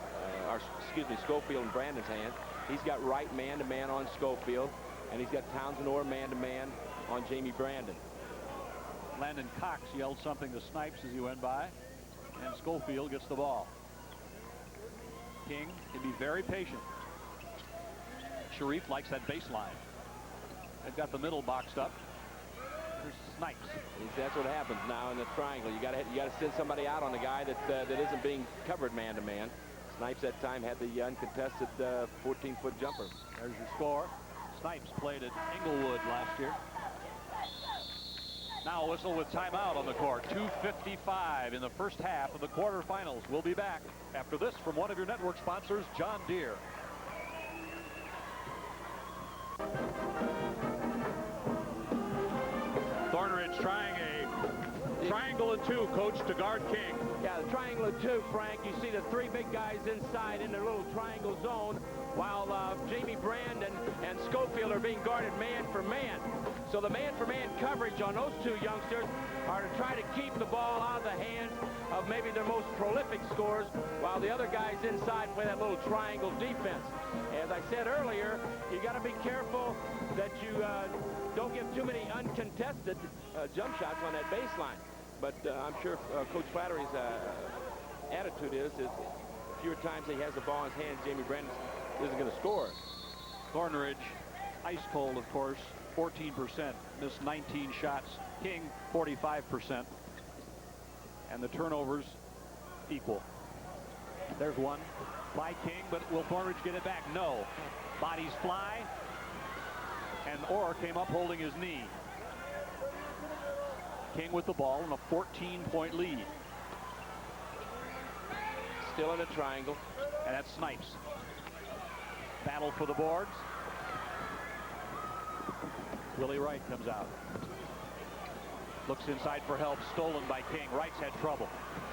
or excuse me, Schofield and Brandon's hand. He's got Wright man-to-man on Schofield, and he's got Townsend Orr man-to-man on Jamie Brandon. Landon Cox yelled something to Snipes as he went by, and Schofield gets the ball. King can be very patient. Sharif likes that baseline. They've got the middle boxed up. Here's Snipes. That's what happens now in the triangle. You got to send somebody out on the guy that isn't being covered man-to-man. Snipes that time had the uncontested 14-foot jumper. There's your score. Snipes played at Inglewood last year. Now a whistle with timeout on the court. 2:55 in the first half of the quarterfinals. We'll be back after this from one of your network sponsors, John Deere. Thornridge trying a triangle and 2, coach, to guard King. Yeah, the triangle and 2, Frank. You see the 3 big guys inside in their little triangle zone, while Jamie Brandon and Schofield are being guarded man for man. So the man-for-man coverage on those 2 youngsters are to try to keep the ball out of the hands of maybe their most prolific scorers, while the other guys inside play that little triangle defense. As I said earlier, you got to be careful that you don't give too many uncontested jump shots on that baseline. But I'm sure Coach Flattery's attitude is fewer times he has the ball in his hands, Jamie Brandon isn't going to score. Thornridge, ice cold, of course, 14%, missed 19 shots. King, 45%. And the turnovers equal. There's one by King, but will Thornridge get it back? No. Bodies fly, and Orr came up holding his knee. King with the ball in a 14-point lead. Still in a triangle. And that's Snipes. Battle for the boards. Willie Wright comes out. Looks inside for help. Stolen by King. Wright's had trouble.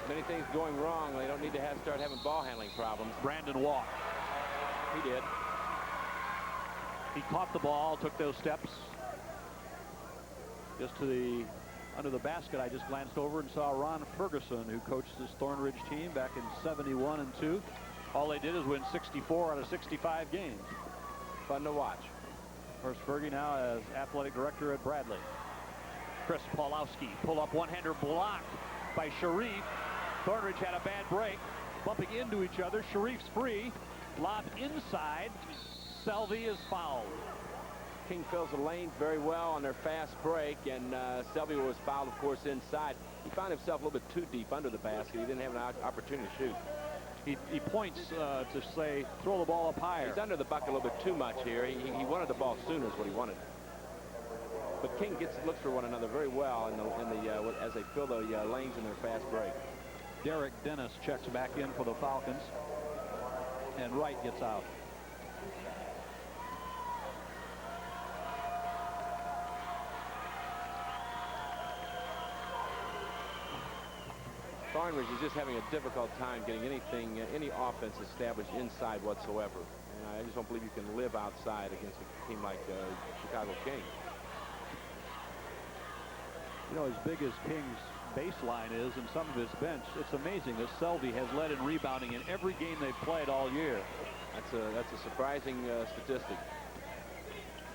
Many things going wrong. They don't need to start having ball handling problems. Brandon walked. He did. He caught the ball, took those steps. Just to the under the basket, I just glanced over and saw Ron Ferguson, who coached this Thornridge team back in 71 and 2. All they did is win 64 out of 65 games. Fun to watch. Of course, Fergie now as athletic director at Bradley. Chris Paulowski, pull-up one-hander blocked by Sharif. Thornridge had a bad break, bumping into each other. Sharif's free, lob inside. Selvey is fouled. King fills the lanes very well on their fast break, and Selvey was fouled, of course, inside. He found himself a little bit too deep under the basket. He didn't have an opportunity to shoot. He points to say, throw the ball up higher. He's under the bucket a little bit too much here. He wanted the ball sooner is what he wanted. But King looks for one another very well as they fill the lanes in their fast break. Derek Dennis checks back in for the Falcons, and Wright gets out. Thornridge is just having a difficult time getting any offense established inside whatsoever. And I just don't believe you can live outside against a team like Chicago King. You know, as big as King's baseline is and some of his bench, it's amazing that Selvey has led in rebounding in every game they've played all year. That's a surprising statistic.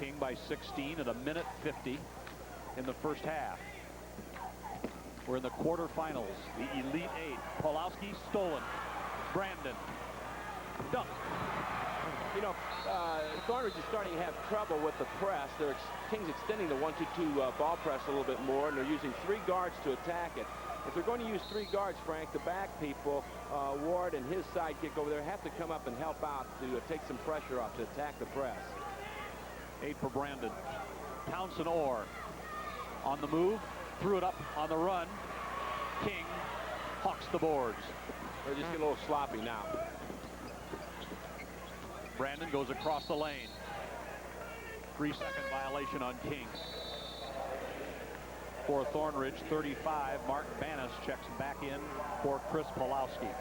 King by 16 at a minute 50 in the first half. We're in the quarterfinals, the Elite Eight. Paulowski stolen. Brandon dunk. You know, Thornridge is starting to have trouble with the press. King's extending the 1-2-2 ball press a little bit more, and they're using 3 guards to attack it. If they're going to use 3 guards, Frank, the back people, Ward and his sidekick over there, have to come up and help out to take some pressure off to attack the press. 8 for Brandon. Townsend Orr on the move. Threw it up on the run. King hawks the boards. They're just getting a little sloppy now. Brandon goes across the lane. 3-second violation on King. For Thornridge, 35. Mark Bannis checks back in for Chris Paulowski.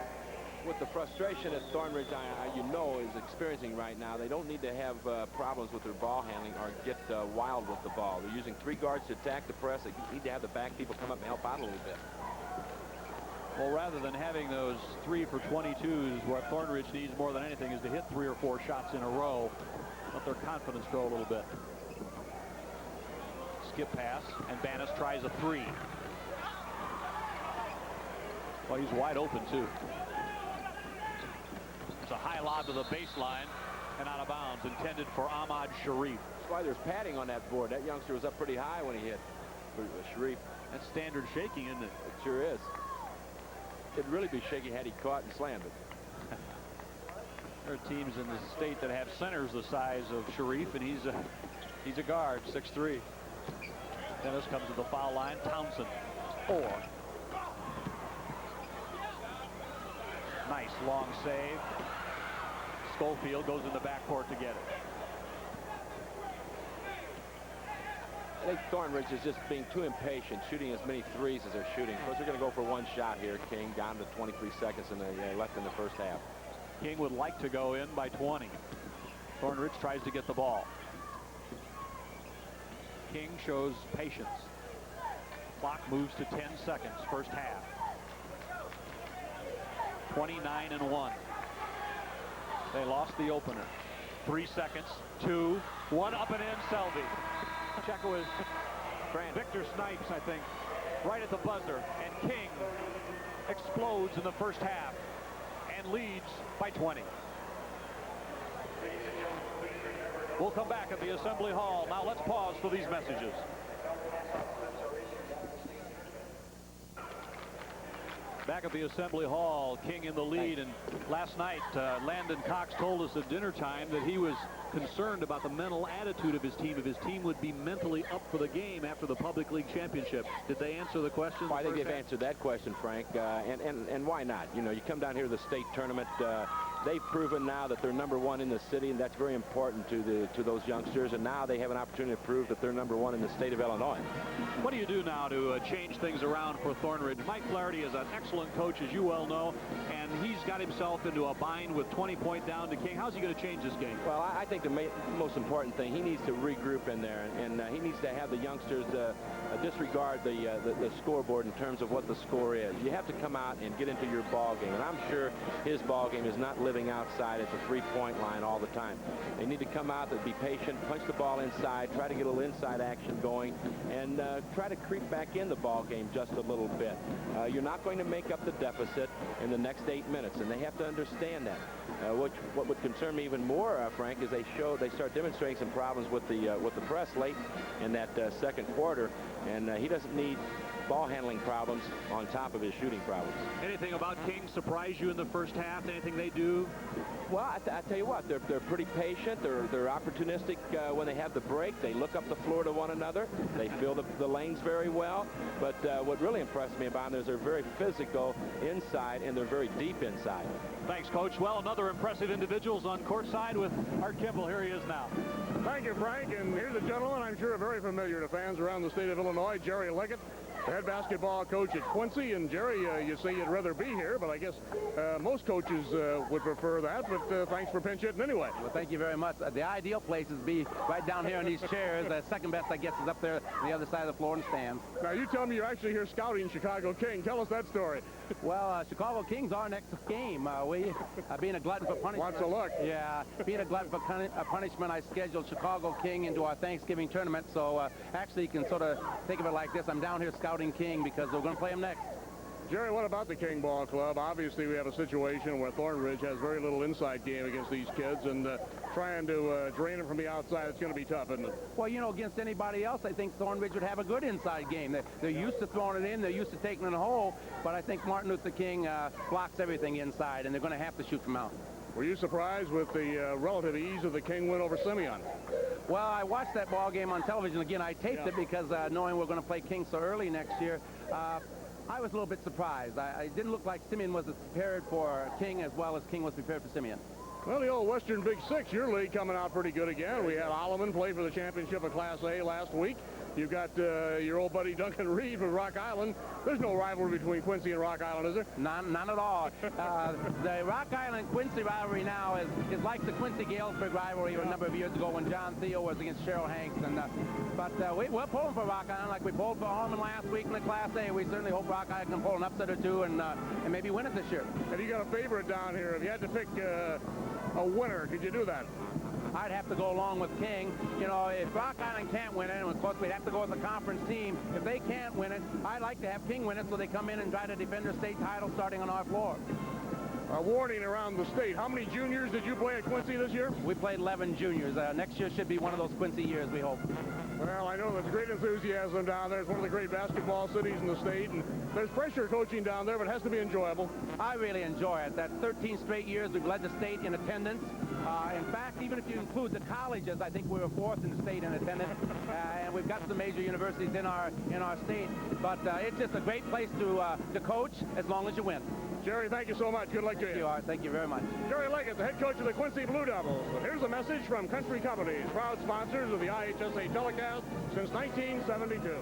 With the frustration that Thornridge, you know, is experiencing right now, they don't need to have problems with their ball handling or get wild with the ball. They're using 3 guards to attack the press. They need to have the back people come up and help out a little bit. Well, rather than having those 3 for 22s, what Thornridge needs more than anything is to hit 3 or 4 shots in a row. Let their confidence grow a little bit. Skip pass, and Bannis tries a 3. Well, he's wide open, too. It's a high lob to the baseline and out of bounds, intended for Ahmad Sharif. That's why there's padding on that board. That youngster was up pretty high when he hit Sharif. That's standard shaking, isn't it? It sure is. It'd really be shaky had he caught and slammed it. There are teams in the state that have centers the size of Sharif, and he's a guard, 6'3". Dennis comes to the foul line. Townsend. 4. Nice long save. Schofield goes in the backcourt to get it. I think Thornridge is just being too impatient, shooting as many 3s as they're shooting. Of course, they're going to go for 1 shot here, King, down to 23 seconds left in the first half. King would like to go in by 20. Thornridge tries to get the ball. King shows patience. Clock moves to 10 seconds, first half. 29-1. They lost the opener. 3 seconds, 2, 1 up and in, Selby. Check with Victor Snipes, I think, right at the buzzer. And King explodes in the first half and leads by 20. We'll come back at the Assembly Hall. Now let's pause for these messages. Back at the Assembly Hall, King in the lead, and last night Landon Cox told us at dinner time that he was concerned about the mental attitude of his team, if his team would be mentally up for the game after the Public League Championship. Did they answer the question? Well, I think they've answered that question, Frank, and why not? You know, you come down here to the state tournament, they've proven now that they're #1 in the city, and that's very important to those youngsters, and now they have an opportunity to prove that they're #1 in the state of Illinois. What do you do now to change things around for Thornridge? Mike Flaherty is an excellent coach, as you well know, and he's got himself into a bind with 20-point down to King. How's he going to change this game? Well, I think the most important thing, he needs to regroup in there, and he needs to have the youngsters disregard the scoreboard in terms of what the score is. You have to come out and get into your ball game, and I'm sure his ball game is not living outside at the 3-point line all the time. They need to come out and be patient, punch the ball inside, try to get a little inside action going, and try to creep back in the ball game just a little bit. You're not going to make up the deficit in the next 8 minutes, and they have to understand that. What would concern me even more, Frank, is they start demonstrating some problems with the press late in that second quarter, and he doesn't need ball handling problems on top of his shooting problems. Anything about King surprise you in the first half? Anything they do? Well, I tell you what, they're pretty patient. They're opportunistic when they have the break. They look up the floor to one another. They fill the lanes very well. But what really impressed me about them is they're very physical inside, and they're very deep inside. Thanks, Coach. Well, another impressive individuals on courtside with Art Kimball. Here he is now. Thank you, Frank. And here's a gentleman I'm sure very familiar to fans around the state of Illinois, Jerry Leggett, head basketball coach at Quincy. And Jerry, you say you'd rather be here, but I guess most coaches would prefer that. But thanks for pinch hitting anyway. Well, thank you very much. The ideal place is to be right down here in these chairs. The second best, I guess, is up there on the other side of the floor in the stands. Now, you tell me you're actually here scouting Chicago King. Tell us that story. Well, Chicago King's our next game. We, being a glutton for punishment. Lots of luck. Yeah, being a glutton for punishment, I scheduled Chicago King into our Thanksgiving tournament. So actually, you can sort of think of it like this. I'm down here scouting King because we're going to play him next. Jerry, what about the King Ball Club? Obviously, we have a situation where Thornridge has very little inside game against these kids, and trying to drain them from the outside, it's going to be tough, isn't it? Well, you know, against anybody else, I think Thornridge would have a good inside game. They're used to throwing it in. They're used to taking it in the hole, but I think Martin Luther King blocks everything inside, and they're going to have to shoot from out. Were you surprised with the relative ease of the King win over Simeon? Well, I watched that ball game on television. Again, I taped it because knowing we're going to play King so early next year, I was a little bit surprised. I didn't look like Simeon was prepared for King as well as King was prepared for Simeon. Well, the old Western Big Six, your league coming out pretty good again. We had Alleman play for the championship of Class A last week. You've got your old buddy Duncan Reed from Rock Island. There's no rivalry between Quincy and Rock Island, is there? None at all. The Rock Island-Quincy rivalry now is like the Quincy-Galesburg rivalry a number of years ago when John Theo was against Cheryl Hanks. We're pulling for Rock Island like we pulled for Harmon last week in the Class A. We certainly hope Rock Island can pull an upset or two and maybe win it this year. Have you got a favorite down here? If you had to pick a winner, could you do that? I'd have to go along with King. You know, if Rock Island can't win it, and of course we'd have to go with the conference team. If they can't win it, I'd like to have King win it so they come in and try to defend their state title starting on our floor. A warning around the state. How many juniors did you play at Quincy this year? We played 11 juniors. Next year should be one of those Quincy years, we hope. Well, I know there's great enthusiasm down there. It's one of the great basketball cities in the state, and there's pressure coaching down there, but it has to be enjoyable. I really enjoy it. That 13 straight years we've led the state in attendance. In fact, even if you include the colleges, I think we were 4th in the state in attendance, and we've got some major universities in our state. But it's just a great place to coach as long as you win. Jerry, thank you so much. Good luck to you. Thank you very much. Jerry Leggett, the head coach of the Quincy Blue Devils. And here's a message from Country Companies, proud sponsors of the IHSA telecast since 1972.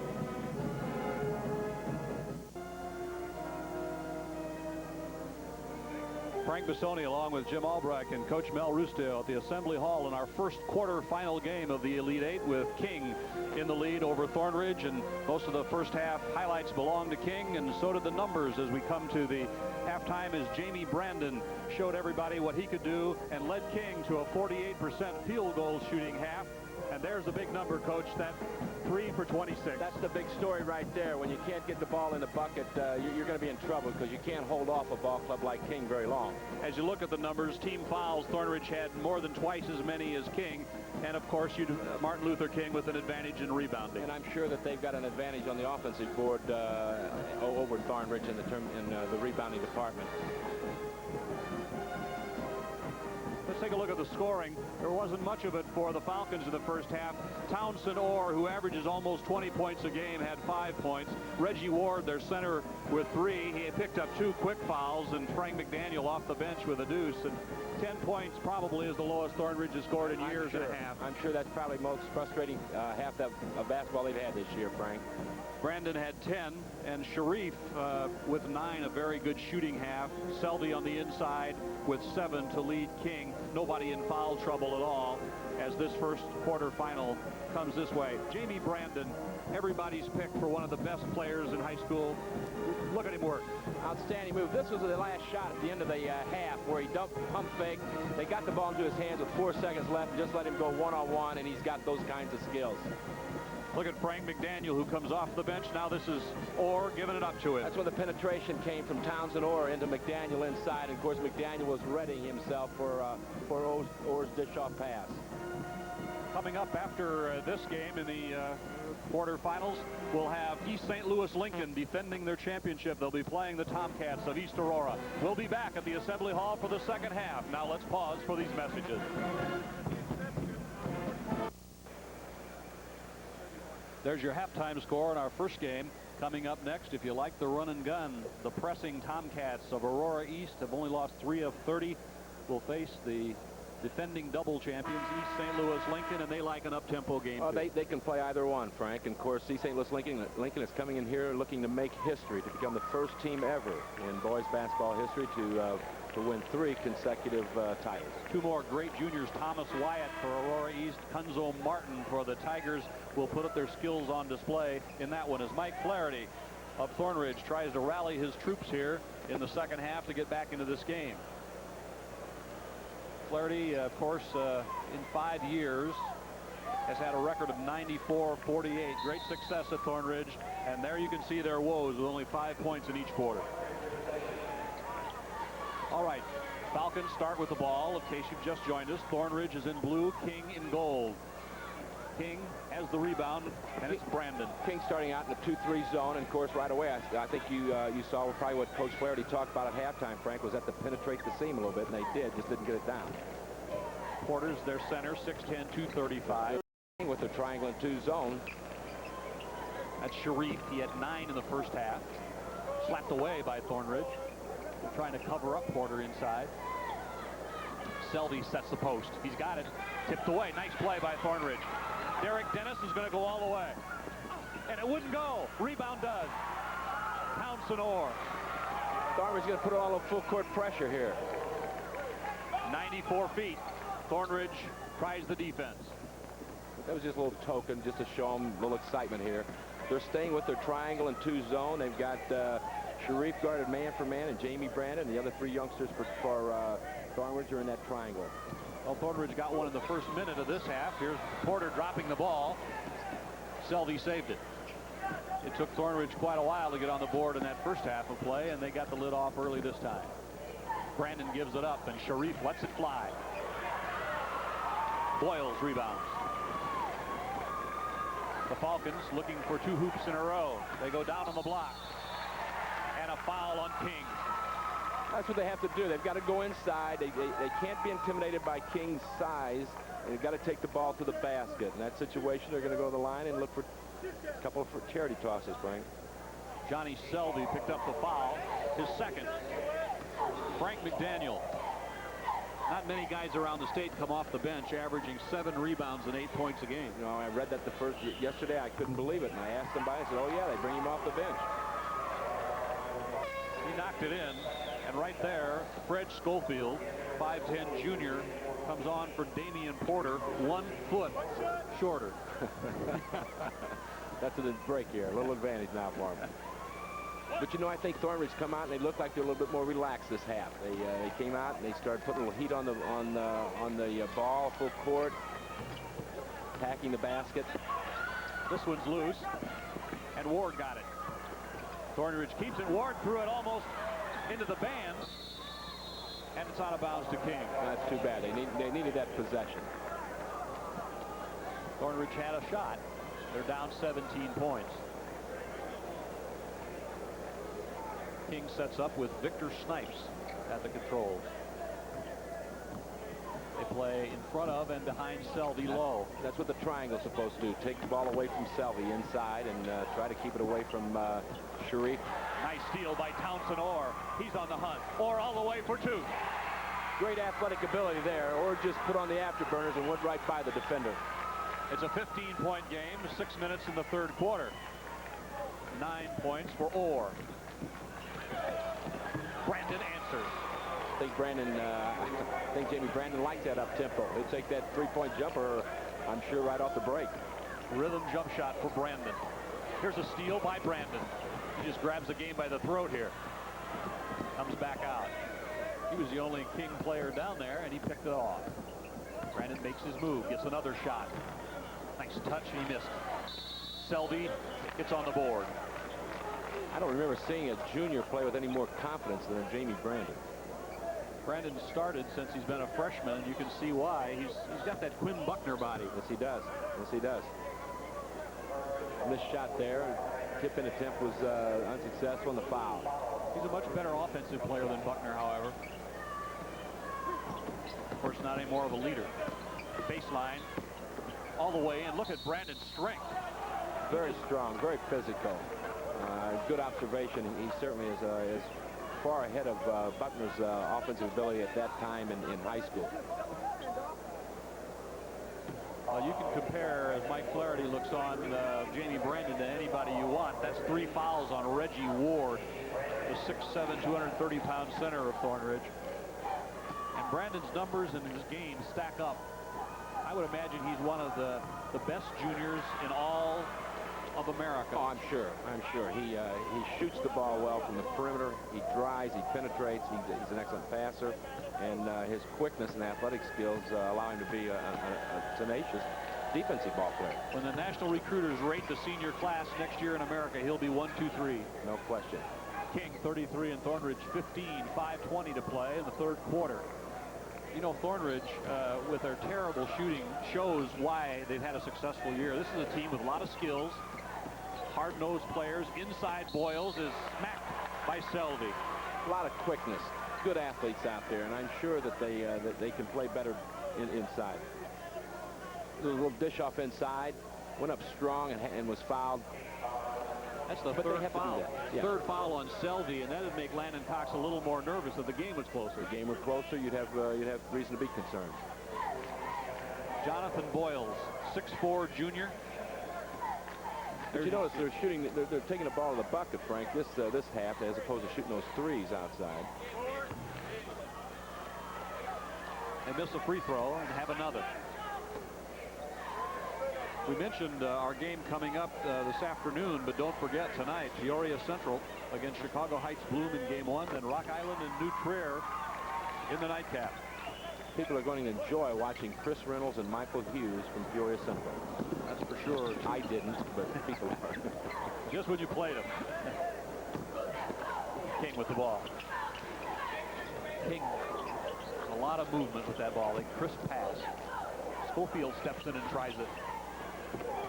Frank Bissoni along with Jim Albrecht and Coach Mel Roosdale at the Assembly Hall in our first quarterfinal game of the Elite Eight, with King in the lead over Thornridge, and most of the first half highlights belong to King, and so did the numbers as we come to the halftime, as Jamie Brandon showed everybody what he could do and led King to a 48% field goal shooting half. And there's the big number, Coach, that 3 for 26. That's the big story right there. When you can't get the ball in the bucket, you're going to be in trouble because you can't hold off a ball club like King very long. As you look at the numbers, team fouls, Thornridge had more than twice as many as King. And, of course, Martin Luther King with an advantage in rebounding. And I'm sure that they've got an advantage on the offensive board over Thornridge in the rebounding department. Let's take a look at the scoring. There wasn't much of it for the Falcons in the first half. Townsend Orr, who averages almost 20 points a game, had 5 points. Reggie Ward, their center, with 3. He had picked up 2 quick fouls, and Frank McDaniel off the bench with a deuce. And 10 points probably is the lowest Thornridge has scored in years and a half. I'm sure that's probably the most frustrating half of basketball they've had this year, Frank. Brandon had 10, and Sharif with 9, a very good shooting half. Selby on the inside with 7 to lead King. Nobody in foul trouble at all as this first quarterfinal comes this way. Jamie Brandon, everybody's pick for one of the best players in high school. Look at him work. Outstanding move. This was the last shot at the end of the half where he dumped pump fake. They got the ball into his hands with 4 seconds left and just let him go one-on-one, and he's got those kinds of skills. Look at Frank McDaniel, who comes off the bench. Now this is Orr giving it up to him. That's where the penetration came from Townsend Orr into McDaniel inside. And of course, McDaniel was readying himself for Orr's dish-off pass. Coming up after this game in the quarterfinals, we'll have East St. Louis Lincoln defending their championship. They'll be playing the Tomcats of East Aurora. We'll be back at the Assembly Hall for the second half. Now let's pause for these messages. There's your halftime score in our first game. Coming up next, if you like the run and gun, the pressing Tomcats of Aurora East have only lost 3 of 30. Will face the defending double champions, East St. Louis Lincoln, and they like an up-tempo game. They can play either one, Frank. And of course, East St. Louis Lincoln is coming in here looking to make history, to become the first team ever in boys basketball history to win 3 consecutive titles. 2 more great juniors, Thomas Wyatt for Aurora East, Kunzo Martin for the Tigers, will put up their skills on display in that one as Mike Flaherty of Thornridge tries to rally his troops here in the second half to get back into this game. Flaherty, of course, in 5 years has had a record of 94-48. Great success at Thornridge, and there you can see their woes with only 5 points in each quarter. All right, Falcons start with the ball. In case you've just joined us, Thornridge is in blue, King in gold. King has the rebound, and it's Brandon. King starting out in the 2-3 zone, and of course right away I think you saw probably what Coach Flaherty talked about at halftime, Frank, was that to penetrate the seam a little bit, and they did, just didn't get it down. Porter's their center, 6'10", 235. With the triangle and 2 zone. That's Sharif. He had 9 in the first half. Slapped away by Thornridge. They're trying to cover up Porter inside. Selby sets the post. He's got it. Tipped away. Nice play by Thornridge. Derek Dennis is going to go all the way. and it wouldn't go. Rebound does. Townsend Orr. Thornridge going to put it all on full court pressure here. 94 feet. Thornridge tries the defense. That was just a little token, just to show them a little excitement here. They're staying with their triangle and 2 zone. They've got Sharif guarded man for man, and Jamie Brandon, and the other 3 youngsters for Thornridge are in that triangle. Well, Thornridge got one in the first minute of this half. Here's Porter dropping the ball. Selvey saved it. It took Thornridge quite a while to get on the board in that first half of play, and they got the lid off early this time. Brandon gives it up, and Sharif lets it fly. Boyles rebounds. The Falcons looking for 2 hoops in a row. They go down on the block. And a foul on King. That's what they have to do. They've got to go inside. They can't be intimidated by King's size. They've got to take the ball to the basket. In that situation, they're going to go to the line and look for a couple of charity tosses, Frank. Johnny Selvey picked up the foul, his second. Frank McDaniel. Not many guys around the state come off the bench averaging 7 rebounds and 8 points a game. You know, I read that yesterday. I couldn't believe it, and I asked somebody. I said, "Oh yeah, they bring him off the bench." He knocked it in, and right there, Fred Schofield, 5'10" junior, comes on for Damian Porter, 1 foot shorter. That's a break here. A little advantage now for him. But, you know, I think Thornridge come out and they look like they're a little bit more relaxed this half. They came out and they started putting a little heat on the ball, full court, attacking the basket. This one's loose, and Ward got it. Thornridge keeps it. Ward threw it almost into the band, and it's out of bounds to King. That's too bad. They needed that possession. Thornridge had a shot. They're down 17 points. King sets up with Victor Snipes at the controls. They play in front of and behind Selvey low. That's what the triangle's supposed to do. Take the ball away from Selvey inside and try to keep it away from Sharif. Nice steal by Townsend Orr. He's on the hunt. Orr all the way for 2. Great athletic ability there. Orr just put on the afterburners and went right by the defender. It's a 15-point game, 6 minutes in the third quarter. 9 points for Orr. Brandon answers. I think Jamie Brandon likes that up tempo. He'll take that 3-point jumper, I'm sure, right off the break. Rhythm jump shot for Brandon. Here's a steal by Brandon. He just grabs the game by the throat here. Comes back out. He was the only King player down there, and he picked it off. Brandon makes his move, gets another shot. Nice touch, he missed. Selvey gets on the board. I don't remember seeing a junior play with any more confidence than Jamie Brandon. Brandon started since he's been a freshman, and you can see why. He's got that Quinn Buckner body. Yes, he does. Yes, he does. Missed shot there. Tip-in attempt was unsuccessful in the foul. He's a much better offensive player than Buckner, however. Of course, not any more of a leader. Baseline all the way, and look at Brandon's strength. Very strong, very physical. Good observation. He certainly is far ahead of Buckner's offensive ability at that time in high school. You can compare, as Mike Flaherty looks on Jamie Brandon, to anybody you want. That's 3 fouls on Reggie Ward, the 6'7", 230-pound center of Thornridge. And Brandon's numbers in his game stack up. I would imagine he's one of the best juniors in all of America. Oh, I'm sure. He shoots the ball well from the perimeter. He drives, he penetrates. He's an excellent passer. And his quickness and athletic skills allow him to be a tenacious defensive ball player. When the national recruiters rate the senior class next year in America, he'll be 1, 2, 3. No question. King 33 and Thornridge 15, 5:20 to play in the third quarter. You know, Thornridge, with their terrible shooting, shows why they've had a successful year. This is a team with a lot of skills, hard-nosed players. Inside Boyles is smacked by Selvey. A lot of quickness. Good athletes out there, and I'm sure that they can play better inside. A little dish off inside, went up strong and was fouled. That's the third foul. Yeah. Third foul on Selvey, and that would make Landon Cox a little more nervous if the game was closer. If the game were closer, you'd have reason to be concerned. Jonathan Boyles, 6'4" junior. But you notice they're shooting, they're taking the ball to the bucket, Frank, this half, as opposed to shooting those threes outside. They miss a free throw and have another. We mentioned our game coming up this afternoon, but don't forget tonight, Peoria Central against Chicago Heights Bloom in game 1, then Rock Island and New Trier in the nightcap. People are going to enjoy watching Chris Reynolds and Michael Hughes from Peoria Central. That's for sure. I didn't, but people are. Just when you played him. King with the ball. King, a lot of movement with that ball. A crisp pass. Schofield steps in and tries it.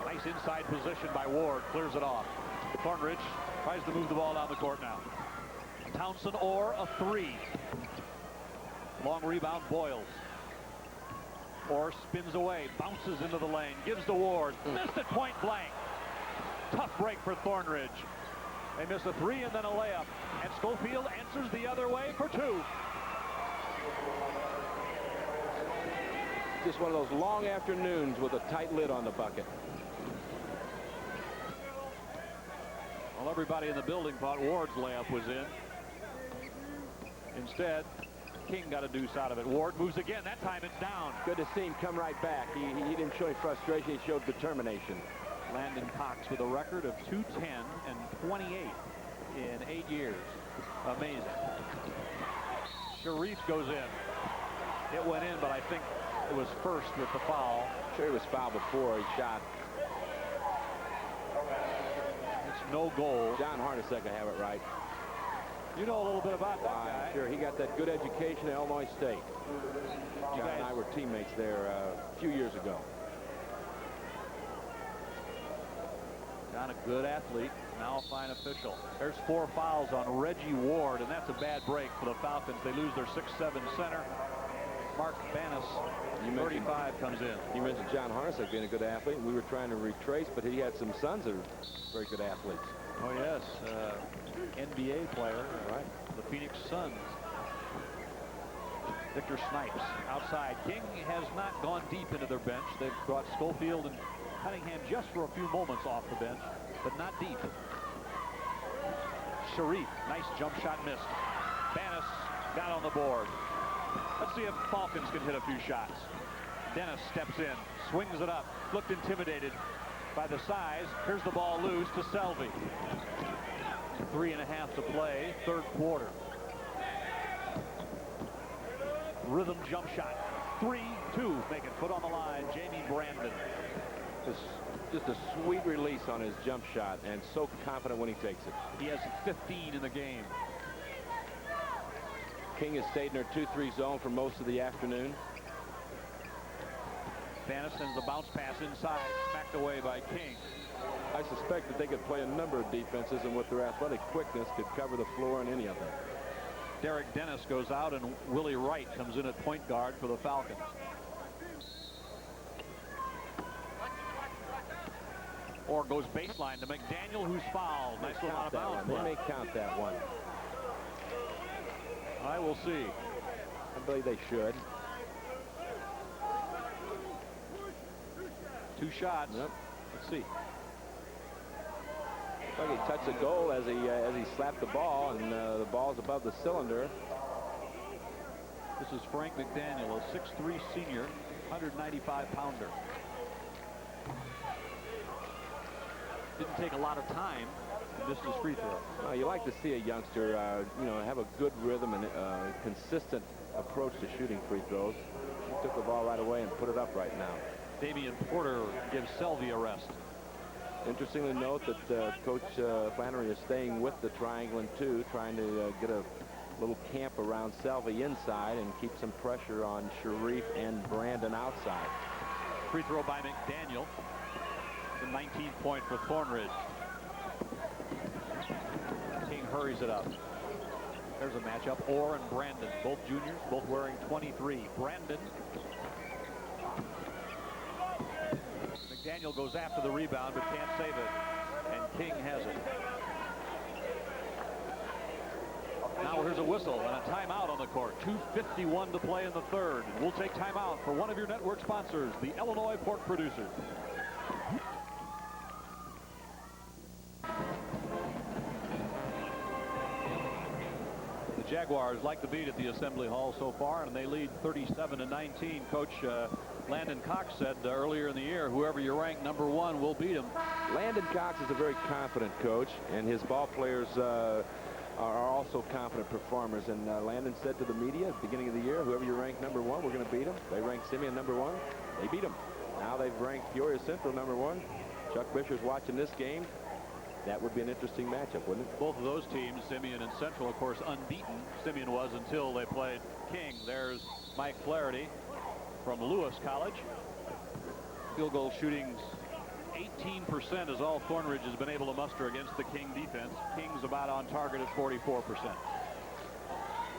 Nice inside position by Ward. Clears it off. Thornridge tries to move the ball down the court now. Townsend or a 3. Long rebound, Boyles. Orr spins away, bounces into the lane, gives to Ward. Missed it point blank. Tough break for Thornridge. They miss a 3 and then a layup. And Schofield answers the other way for 2. Just one of those long afternoons with a tight lid on the bucket. Well, everybody in the building thought Ward's layup was in. Instead, King got a deuce out of it. Ward moves again. That time it's down. Good to see him come right back. He didn't show any frustration. He showed determination. Landon Cox with a record of 210 and 28 in 8 years. Amazing. Sharif goes in. It went in, but I think it was first with the foul. Sure, he was fouled before he shot. It's no goal. John Harnasek will have it right. You know a little bit about that guy. Sure, he got that good education at Illinois State. John and I were teammates there a few years ago. John, a good athlete, now a fine official. There's 4 fouls on Reggie Ward, and that's a bad break for the Falcons. They lose their 6'7" center. Mark Bannis, 35, comes in. You mentioned John Harnasek being a good athlete. We were trying to retrace, but he had some sons that are very good athletes. Oh, yes. NBA player, right? The Phoenix Suns. Victor Snipes outside. King has not gone deep into their bench. They've brought Schofield and Cunningham just for a few moments off the bench, but not deep. Sharif, nice jump shot missed. Bannis got on the board. Let's see if Falcons can hit a few shots. Dennis steps in, swings it up, looked intimidated by the size. Here's the ball loose to Selvey. 3.5 to play, third quarter. Rhythm jump shot. 3-2. Making foot on the line. Jamie Brandon. Just a sweet release on his jump shot, and so confident when he takes it. He has 15 in the game. King has stayed in their 2-3 zone for most of the afternoon. Bannis sends the bounce pass inside, smacked away by King. I suspect that they could play a number of defenses, and with their athletic quickness could cover the floor in any of them. Derek Dennis goes out, and Willie Wright comes in at point guard for the Falcons. Or goes baseline to McDaniel, who's fouled. Nice little out of bounds. They may count that one. I will see. I believe they should. 2 shots. Yep. Let's see. Like he touched the goal as he slapped the ball, and the ball's above the cylinder. This is Frank McDaniel, a 6'3" senior, 195-pounder. Didn't take a lot of time to miss his free throw. Well, you like to see a youngster, have a good rhythm and consistent approach to shooting free throws. He took the ball right away and put it up right now. Damian Porter gives Selvey a rest. Interestingly note that Coach Flannery is staying with the triangle in 2, trying to get a little camp around Selvey inside and keep some pressure on Sharif and Brandon outside. Free throw by McDaniel. The 19th point for Thornridge. King hurries it up. There's a matchup. Orr and Brandon, both juniors, both wearing 23. Brandon. McDaniel goes after the rebound, but can't save it. And King has it. Now here's a whistle and a timeout on the court. 2:51 to play in the third. We'll take timeout for one of your network sponsors, the Illinois Pork Producers. Jaguars like the beat at the Assembly Hall so far, and they lead 37-19. Coach Landon Cox said earlier in the year, whoever you rank #1 will beat him. Landon Cox is a very confident coach, and his ball players are also confident performers. And Landon said to the media at the beginning of the year, whoever you rank #1, we're going to beat him. They ranked Simeon #1. They beat him. Now they've ranked Peoria Central #1. Chuck Bisher's watching this game. That would be an interesting matchup, wouldn't it? Both of those teams, Simeon and Central, of course, unbeaten. Simeon was until they played King. There's Mike Flaherty from Lewis College. Field goal shooting's 18% is all Thornridge has been able to muster against the King defense. King's about on target at 44%.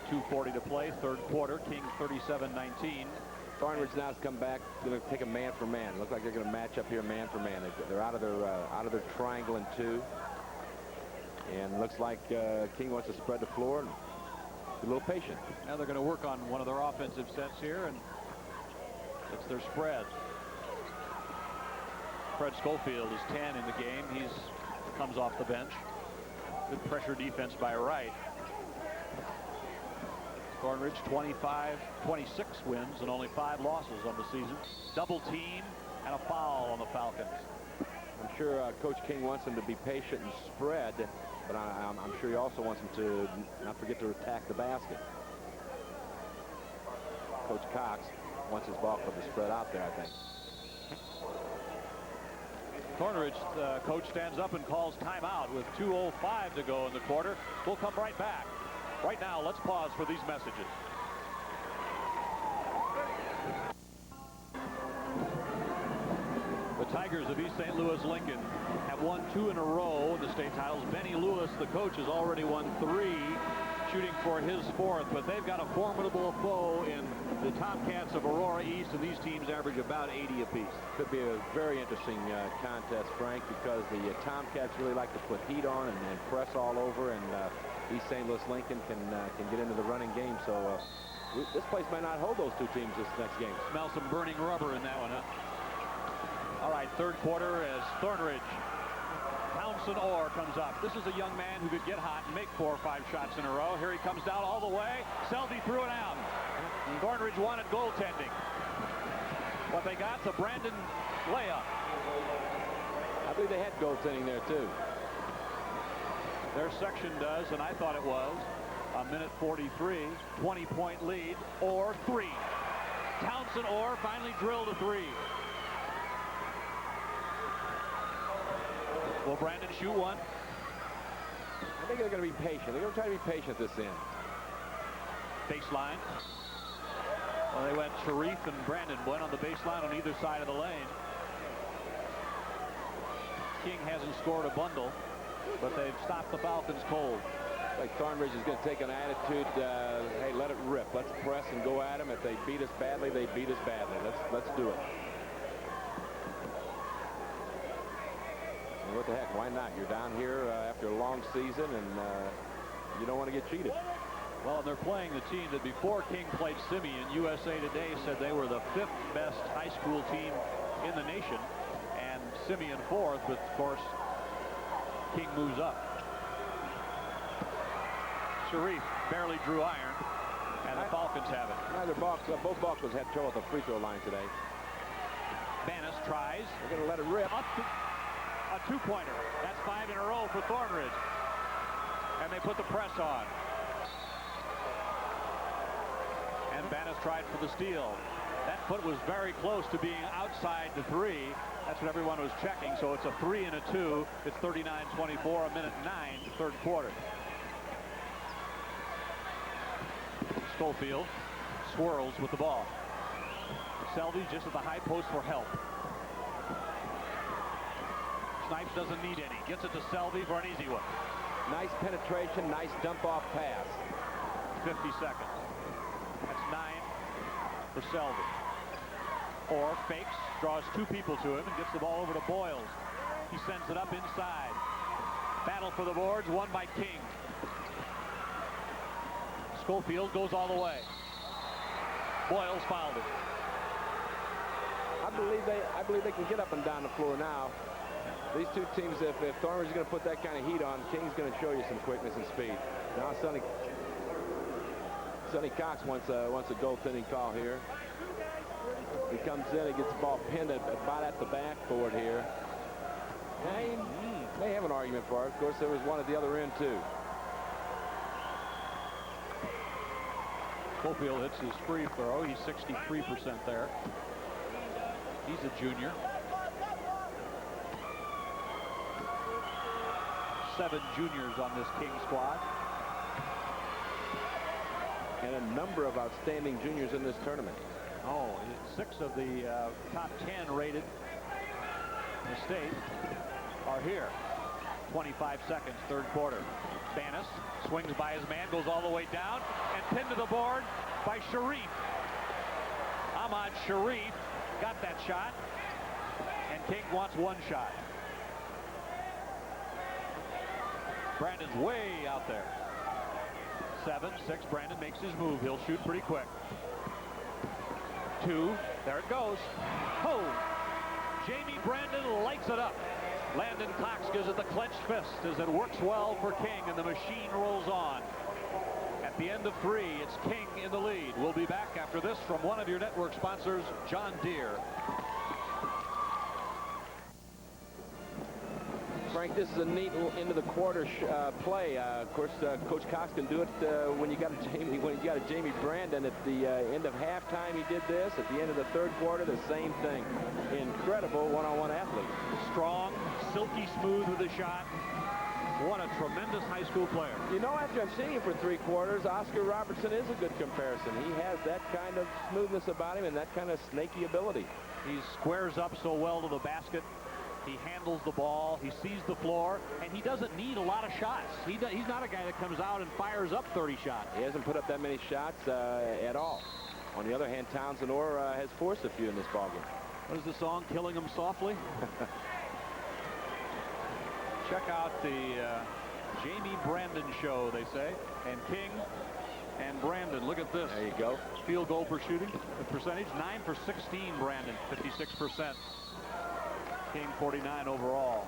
2:40 to play, third quarter. King 37-19. Thornridge now has come back, going to take a man for man. Look like they're going to match up here man for man. They're out of their triangle in 2, and looks like King wants to spread the floor and be a little patient. Now they're going to work on one of their offensive sets here, and it's their spread. Fred Schofield is 10 in the game. He comes off the bench. Good pressure defense by Wright. Thornridge 26 wins and only 5 losses on the season. Double team and a foul on the Falcons. I'm sure Coach King wants them to be patient and spread, but I'm sure he also wants them to not forget to attack the basket. Coach Cox wants his ball club to spread out there, I think. Thornridge coach stands up and calls timeout with 2:05 to go in the quarter. We'll come right back. Right now, let's pause for these messages. The Tigers of East St. Louis Lincoln have won 2 in a row in the state titles. Benny Lewis, the coach, has already won 3, shooting for his 4th, but they've got a formidable foe in the Tomcats of Aurora East, and these teams average about 80 apiece. Could be a very interesting contest, Frank, because the Tomcats really like to put heat on and press all over, and East St. Louis Lincoln can get into the running game. So this place might not hold those 2 teams this next game. Smell some burning rubber in that one, huh? All right, third quarter as Thornridge. Townsend Orr comes up. This is a young man who could get hot and make 4 or 5 shots in a row. Here he comes down all the way. Selby threw it out. Thornridge wanted goaltending. What they got's a Brandon layup. I believe they had goaltending there, too. Their section does, and I thought it was. A minute 43, 20-point lead, Orr 3. Townsend Orr finally drilled a 3. Will Brandon shoot one? I think they're going to be patient. They're going to try to be patient this end. Baseline. Well, they went Sharif and Brandon went on the baseline on either side of the lane. King hasn't scored a bundle, but they've stopped the Falcons cold. Like Thornridge is going to take an attitude, hey, let it rip. Let's press and go at them. If they beat us badly, they beat us badly. Let's do it. And what the heck, why not? You're down here after a long season, and you don't want to get cheated. Well, they're playing the team that before King played Simeon, USA Today said they were the 5th best high school team in the nation, and Simeon 4th, but of course, King moves up. Sharif barely drew iron, and the Falcons have it. Both ball clubs had trouble at the free throw line today. Banis tries. They're going to let it rip. A 2-pointer. That's 5 in a row for Thornridge. And they put the press on. And Banis tried for the steal. That foot was very close to being outside the 3. That's what everyone was checking. So it's a 3 and a 2. It's 39-24, a minute 9, third quarter. Schofield swirls with the ball. Selby just at the high post for help. Snipes doesn't need any. Gets it to Selby for an easy one. Nice penetration, nice dump-off pass. 50 seconds. That's 9 for Selby. Or fakes, draws 2 people to him, and gets the ball over to Boyles. He sends it up inside. Battle for the boards, won by King. Schofield goes all the way. Boyles fouled it. I believe they can get up and down the floor now. These 2 teams, if Thornridge is going to put that kind of heat on, King's going to show you some quickness and speed. Now suddenly Sonny Cox wants a goaltending call here. He comes in, he gets the ball pinned about at the backboard here. Now, he may have an argument for it. Of course, there was one at the other end, too. Cofield hits his free throw. He's 63% there. He's a junior. 7 juniors on this King squad. And a number of outstanding juniors in this tournament. Oh, 6 of the top 10 rated in the state are here. 25 seconds, third quarter. Banis swings by his man, goes all the way down, and pinned to the board by Sharif. Ahmad Sharif got that shot, and King wants 1 shot. Brandon's way out there. 7-6, Brandon makes his move. He'll shoot pretty quick. 2, there it goes. Oh! Jamie Brandon lights it up. Landon Cox gives it the clenched fist as it works well for King, and the machine rolls on. At the end of 3, it's King in the lead. We'll be back after this from one of your network sponsors, John Deere. Frank, this is a neat into the quarter play. Of course, Coach Cox can do it when you got a Jamie Brandon at the end of halftime. He did this at the end of the third quarter. The same thing. Incredible one-on-one athlete. Strong, silky smooth with the shot. What a tremendous high school player. You know, after I've seen him for 3 quarters, Oscar Robertson is a good comparison. He has that kind of smoothness about him and that kind of snaky ability. He squares up so well to the basket. He handles the ball, he sees the floor, and he doesn't need a lot of shots. He's not a guy that comes out and fires up 30 shots. He hasn't put up that many shots at all. On the other hand, Townsend Orr has forced a few in this ballgame. What is the song, Killing Him Softly? Check out the Jamie Brandon show, they say. And King and Brandon, look at this. There you go. Field goal per shooting percentage, 9 for 16, Brandon, 56%. King 49 overall.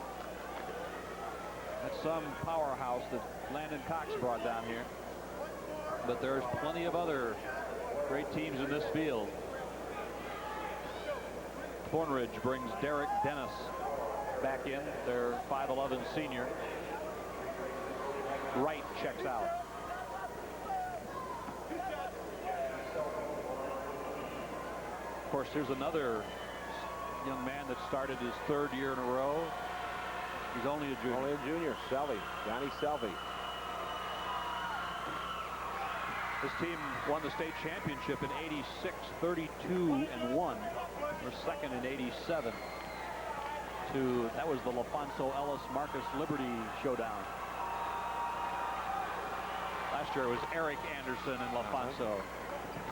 That's some powerhouse that Landon Cox brought down here. But there's plenty of other great teams in this field. Thornridge brings Derek Dennis back in, their 5'11" senior. Wright checks out. Of course, here's another young man that started his 3rd year in a row. He's only a junior. Only a junior. Selvey. Johnny Selvey. This team won the state championship in '86, 32-1. We're second in '87. That was the LaFonso Ellis Marcus Liberty showdown. Last year it was Eric Anderson and LaFonso.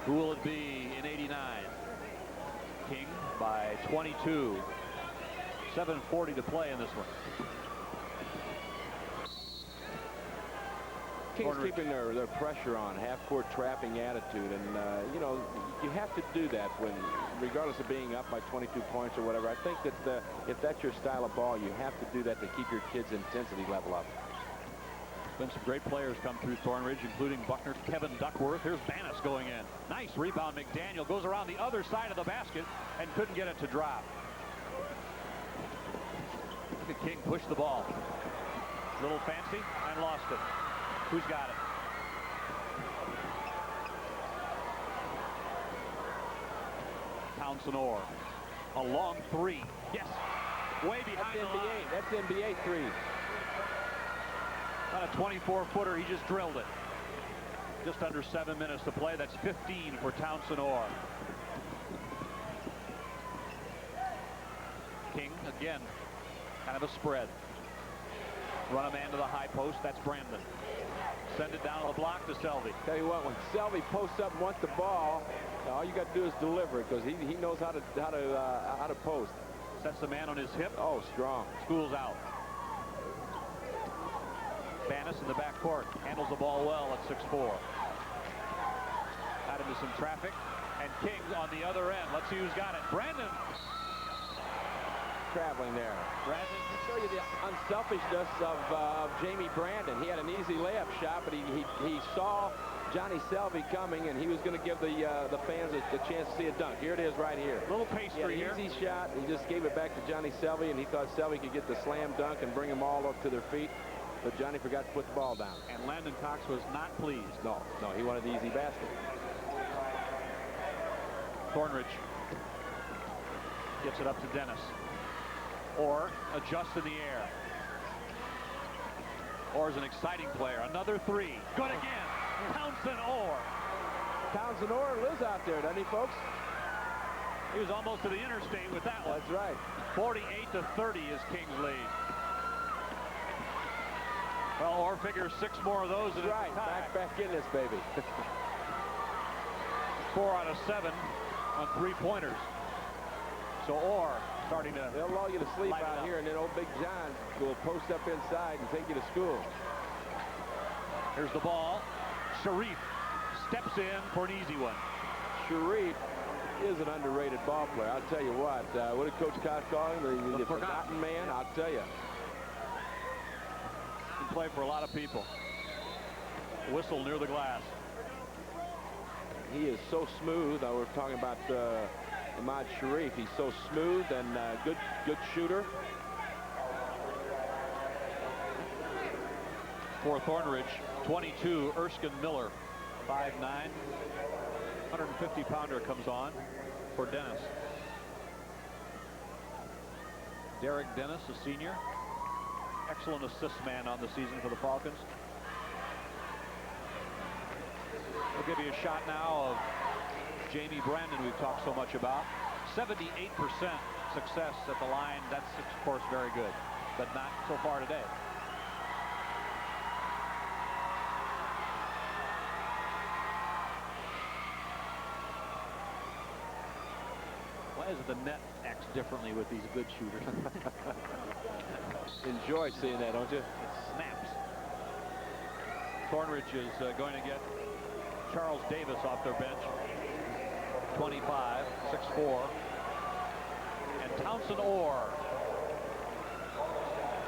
Who will it be in '89? King by 22. 7:40 to play in this one. King's keeping their pressure on, half-court trapping attitude, and you know, you have to do that when, regardless of being up by 22 points or whatever. I think that if that's your style of ball, you have to do that to keep your kids' intensity level up. Been some great players come through Thornridge, including Buckner, Kevin Duckworth. Here's Banis going in. Nice rebound. McDaniel goes around the other side of the basket and couldn't get it to drop. Look at King push the ball. Little fancy and lost it. Who's got it? Townsend Orr. A long 3. Yes. Way behind the line. That's NBA 3. About a 24-footer, he just drilled it. Just under 7 minutes to play. That's 15 for Townsend Orr. King, again, kind of a spread. Run a man to the high post. That's Brandon. Send it down the block to Selvey. Tell you what, when Selvey posts up and wants the ball, all you got to do is deliver it, because he knows how to post. Sets the man on his hip. Oh, strong. School's out. Banis in the backcourt handles the ball well at 6'4". Out into some traffic, and King on the other end. Let's see who's got it. Brandon. traveling there. Brandon, To show you the unselfishness of Jamie Brandon. He had an easy layup shot, but he saw Johnny Selvey coming, and he was going to give the fans a chance to see a dunk. Here it is right here. Little pastry he had here. an easy shot. He just gave it back to Johnny Selvey, and he thought Selvey could get the slam dunk and bring them all up to their feet. But Johnny forgot to put the ball down. And Landon Cox was not pleased. No, he wanted the easy basket. Thornridge gets it up to Dennis. Orr adjusts in the air. Orr is an exciting player. Another three. Good again. Townsend Orr. Townsend Orr lives out there, doesn't he, folks? He was almost to the interstate with that one. That's right. 48-30 is King's lead. Well, Orr figures 6 more of those. That's right. Back in this, baby. 4 out of 7 on 3-pointers. So Orr starting to. They'll lull you to sleep out here, and then old Big John will post up inside and take you to school. Here's the ball. Sharif steps in for an easy one. Sharif is an underrated ball player. I'll tell you what. What did Coach Cox call him? The forgotten man. I'll tell you. Can play for a lot of people. Whistle near the glass. He is so smooth. We're talking about Ahmad Sharif. He's so smooth and good shooter. For Thornridge, 22, Erskine Miller, 5'9". 150-pounder comes on for Dennis. Derek Dennis, a senior. Excellent assist man on the season for the Falcons. We'll give you a shot now of Jamie Brandon we've talked so much about. 78% success at the line. That's, of course, very good, but not so far today. Why is the net acts differently with these good shooters? Enjoy seeing that, don't you? It snaps. Thornridge is going to get Charles Davis off their bench. 25, 6'4". And Townsend Orr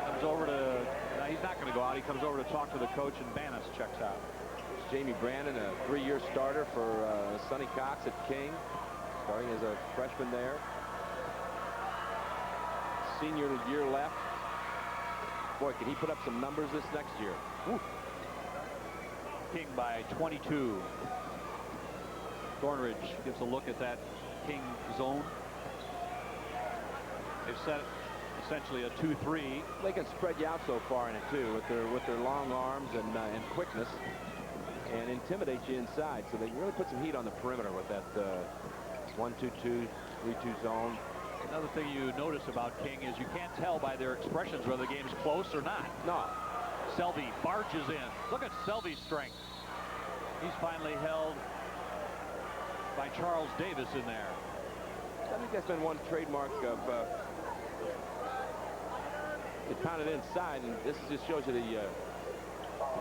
comes over to, he's not going to go out. He comes over to talk to the coach, and Bannis checks out. It's Jamie Brandon, a 3-year starter for Sonny Cox at King, starting as a freshman there. Senior year left. Boy, can he put up some numbers this next year. Woo. King by 22. Thornridge gives a look at that King zone. They've set essentially a 2-3. They can spread you out so far in it too, with their long arms and quickness, and intimidate you inside. So they really put some heat on the perimeter with that 1-2-2, 3-2 zone. Another thing you notice about King is you can't tell by their expressions whether the game's close or not. No. Selvey barges in. Look at Selvey's strength. He's finally held by Charles Davis in there. I think that's been one trademark of it pounded inside, and this just shows you the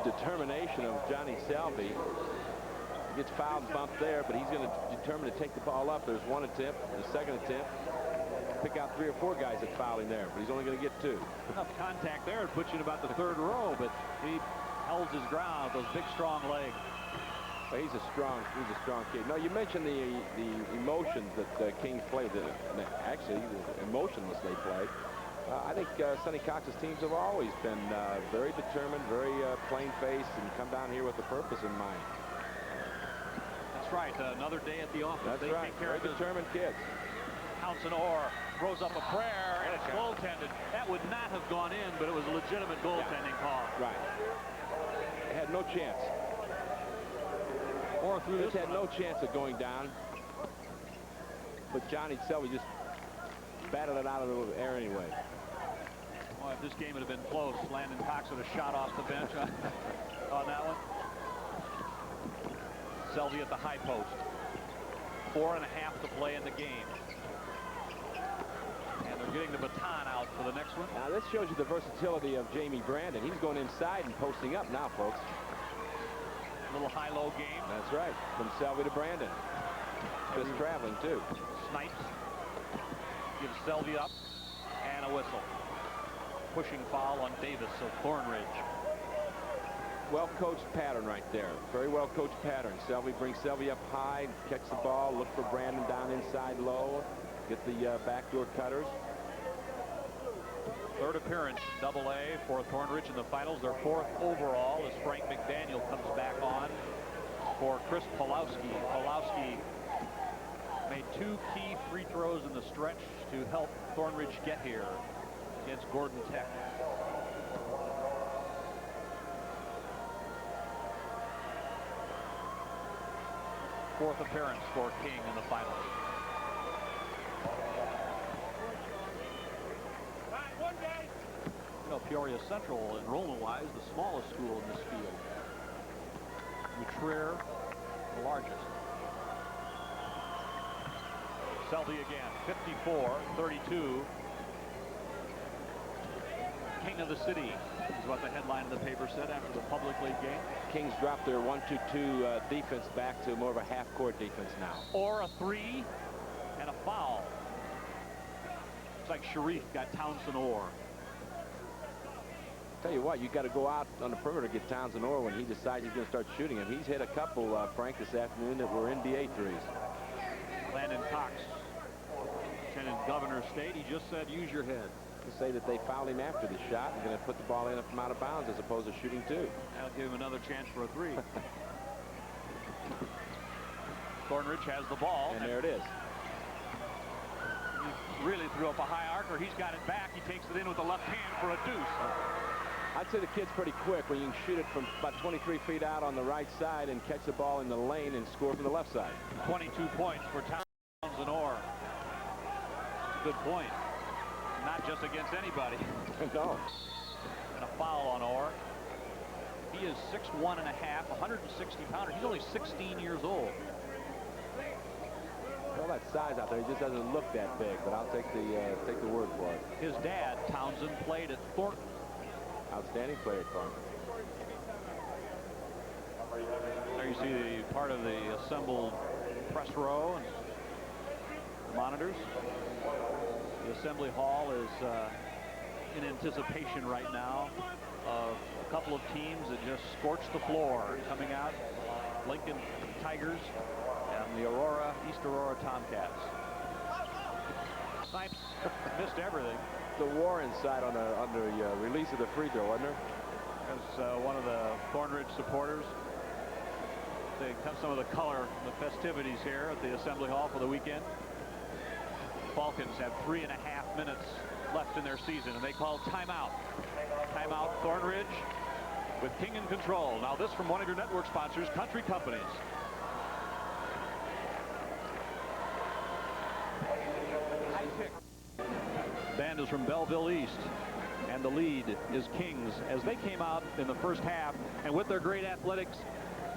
determination of Johnny Selvey. He gets fouled and bumped there, but he's going to determine to take the ball up. There's one attempt, the second attempt. Pick out 3 or 4 guys that foul him there, but he's only going to get 2. Enough contact there to put you in about the 3rd row, but he held his ground with those big, strong legs. Well, he's a strong kid. No, you mentioned the emotions that Kings play. Actually, emotionless they play. I think Sonny Cox's teams have always been very determined, very plain-faced, and come down here with a purpose in mind. That's right. Another day at the office. That's they right. Take care Very of determined kids. Townsend Orr throws up a prayer, and it's goaltended. That would not have gone in, but it was a legitimate goaltending call. Right. They had no chance. Orr threw this had no chance of going down. But Johnny Selvey just batted it out of the air anyway. Well, if this game had been close, Landon Cox would have shot off the bench on that one. Selvey at the high post. 4.5 to play in the game. And they're getting the baton out for the next one. Now, this shows you the versatility of Jamie Brandon. He's going inside and posting up now, folks. A little high-low game. That's right. From Selvey to Brandon. Just traveling, too. Snipes gives Selvey up. And a whistle. Pushing foul on Davis of Thornridge. Well-coached pattern right there. Very well-coached pattern. Selvey brings Selvey up high, catch the ball, look for Brandon down inside low, get the backdoor cutters. Third appearance in Double-A for Thornridge in the finals. Their fourth overall as Frank McDaniel comes back on for Chris Pulowski. Pulowski made 2 key free throws in the stretch to help Thornridge get here against Gordon Tech. Fourth appearance for King in the finals. You know, Peoria Central, enrollment-wise, the smallest school in this field. Trier, the largest. Selvey again, 54-32. King of the city is what the headline of the paper said after the public league game. Kings dropped their 1-2-2 defense back to more of a half-court defense now. Or a 3 and a foul. Looks like Sharif got Townsend Orr. Tell you what, you got to go out on the perimeter to get Townsend Orr when he decides he's going to start shooting him. He's hit a couple, Frank, this afternoon that were NBA threes. Landon Cox, Lieutenant Governor State, he just said use your head. To say that they fouled him after the shot and going to put the ball in from out of bounds as opposed to shooting 2. That'll give him another chance for a 3. Thornridge has the ball. And there it is. He really threw up a high arc, or he's got it back. He takes it in with the left hand for a deuce. I'd say the kid's pretty quick when you can shoot it from about 23 feet out on the right side and catch the ball in the lane and score from the left side. 22 points for Townsend Orr. Good point. Not just against anybody. No. And a foul on Orr. He is 6'1 and a half, 160 pounder. He's only 16 years old. All that size out there, he just doesn't look that big, but I'll take the word for it. His dad, Townsend, played at Thornton. Outstanding player at Thornton. There you see the part of the assembled press row and monitors. The assembly hall is in anticipation right now of a couple of teams that just scorched the floor coming out. Lincoln Tigers and the East Aurora Tomcats. Snipes missed everything. The war inside on the release of the free throw, wasn't there? As one of the Thornridge supporters, they cut some of the color, the festivities here at the Assembly Hall for the weekend. Falcons have 3.5 minutes left in their season, and they call timeout. Timeout, Thornridge with King in control. Now this from one of your network sponsors, Country Companies. Band is from Belleville East, and the lead is Kings as they came out in the first half, and with their great athletics,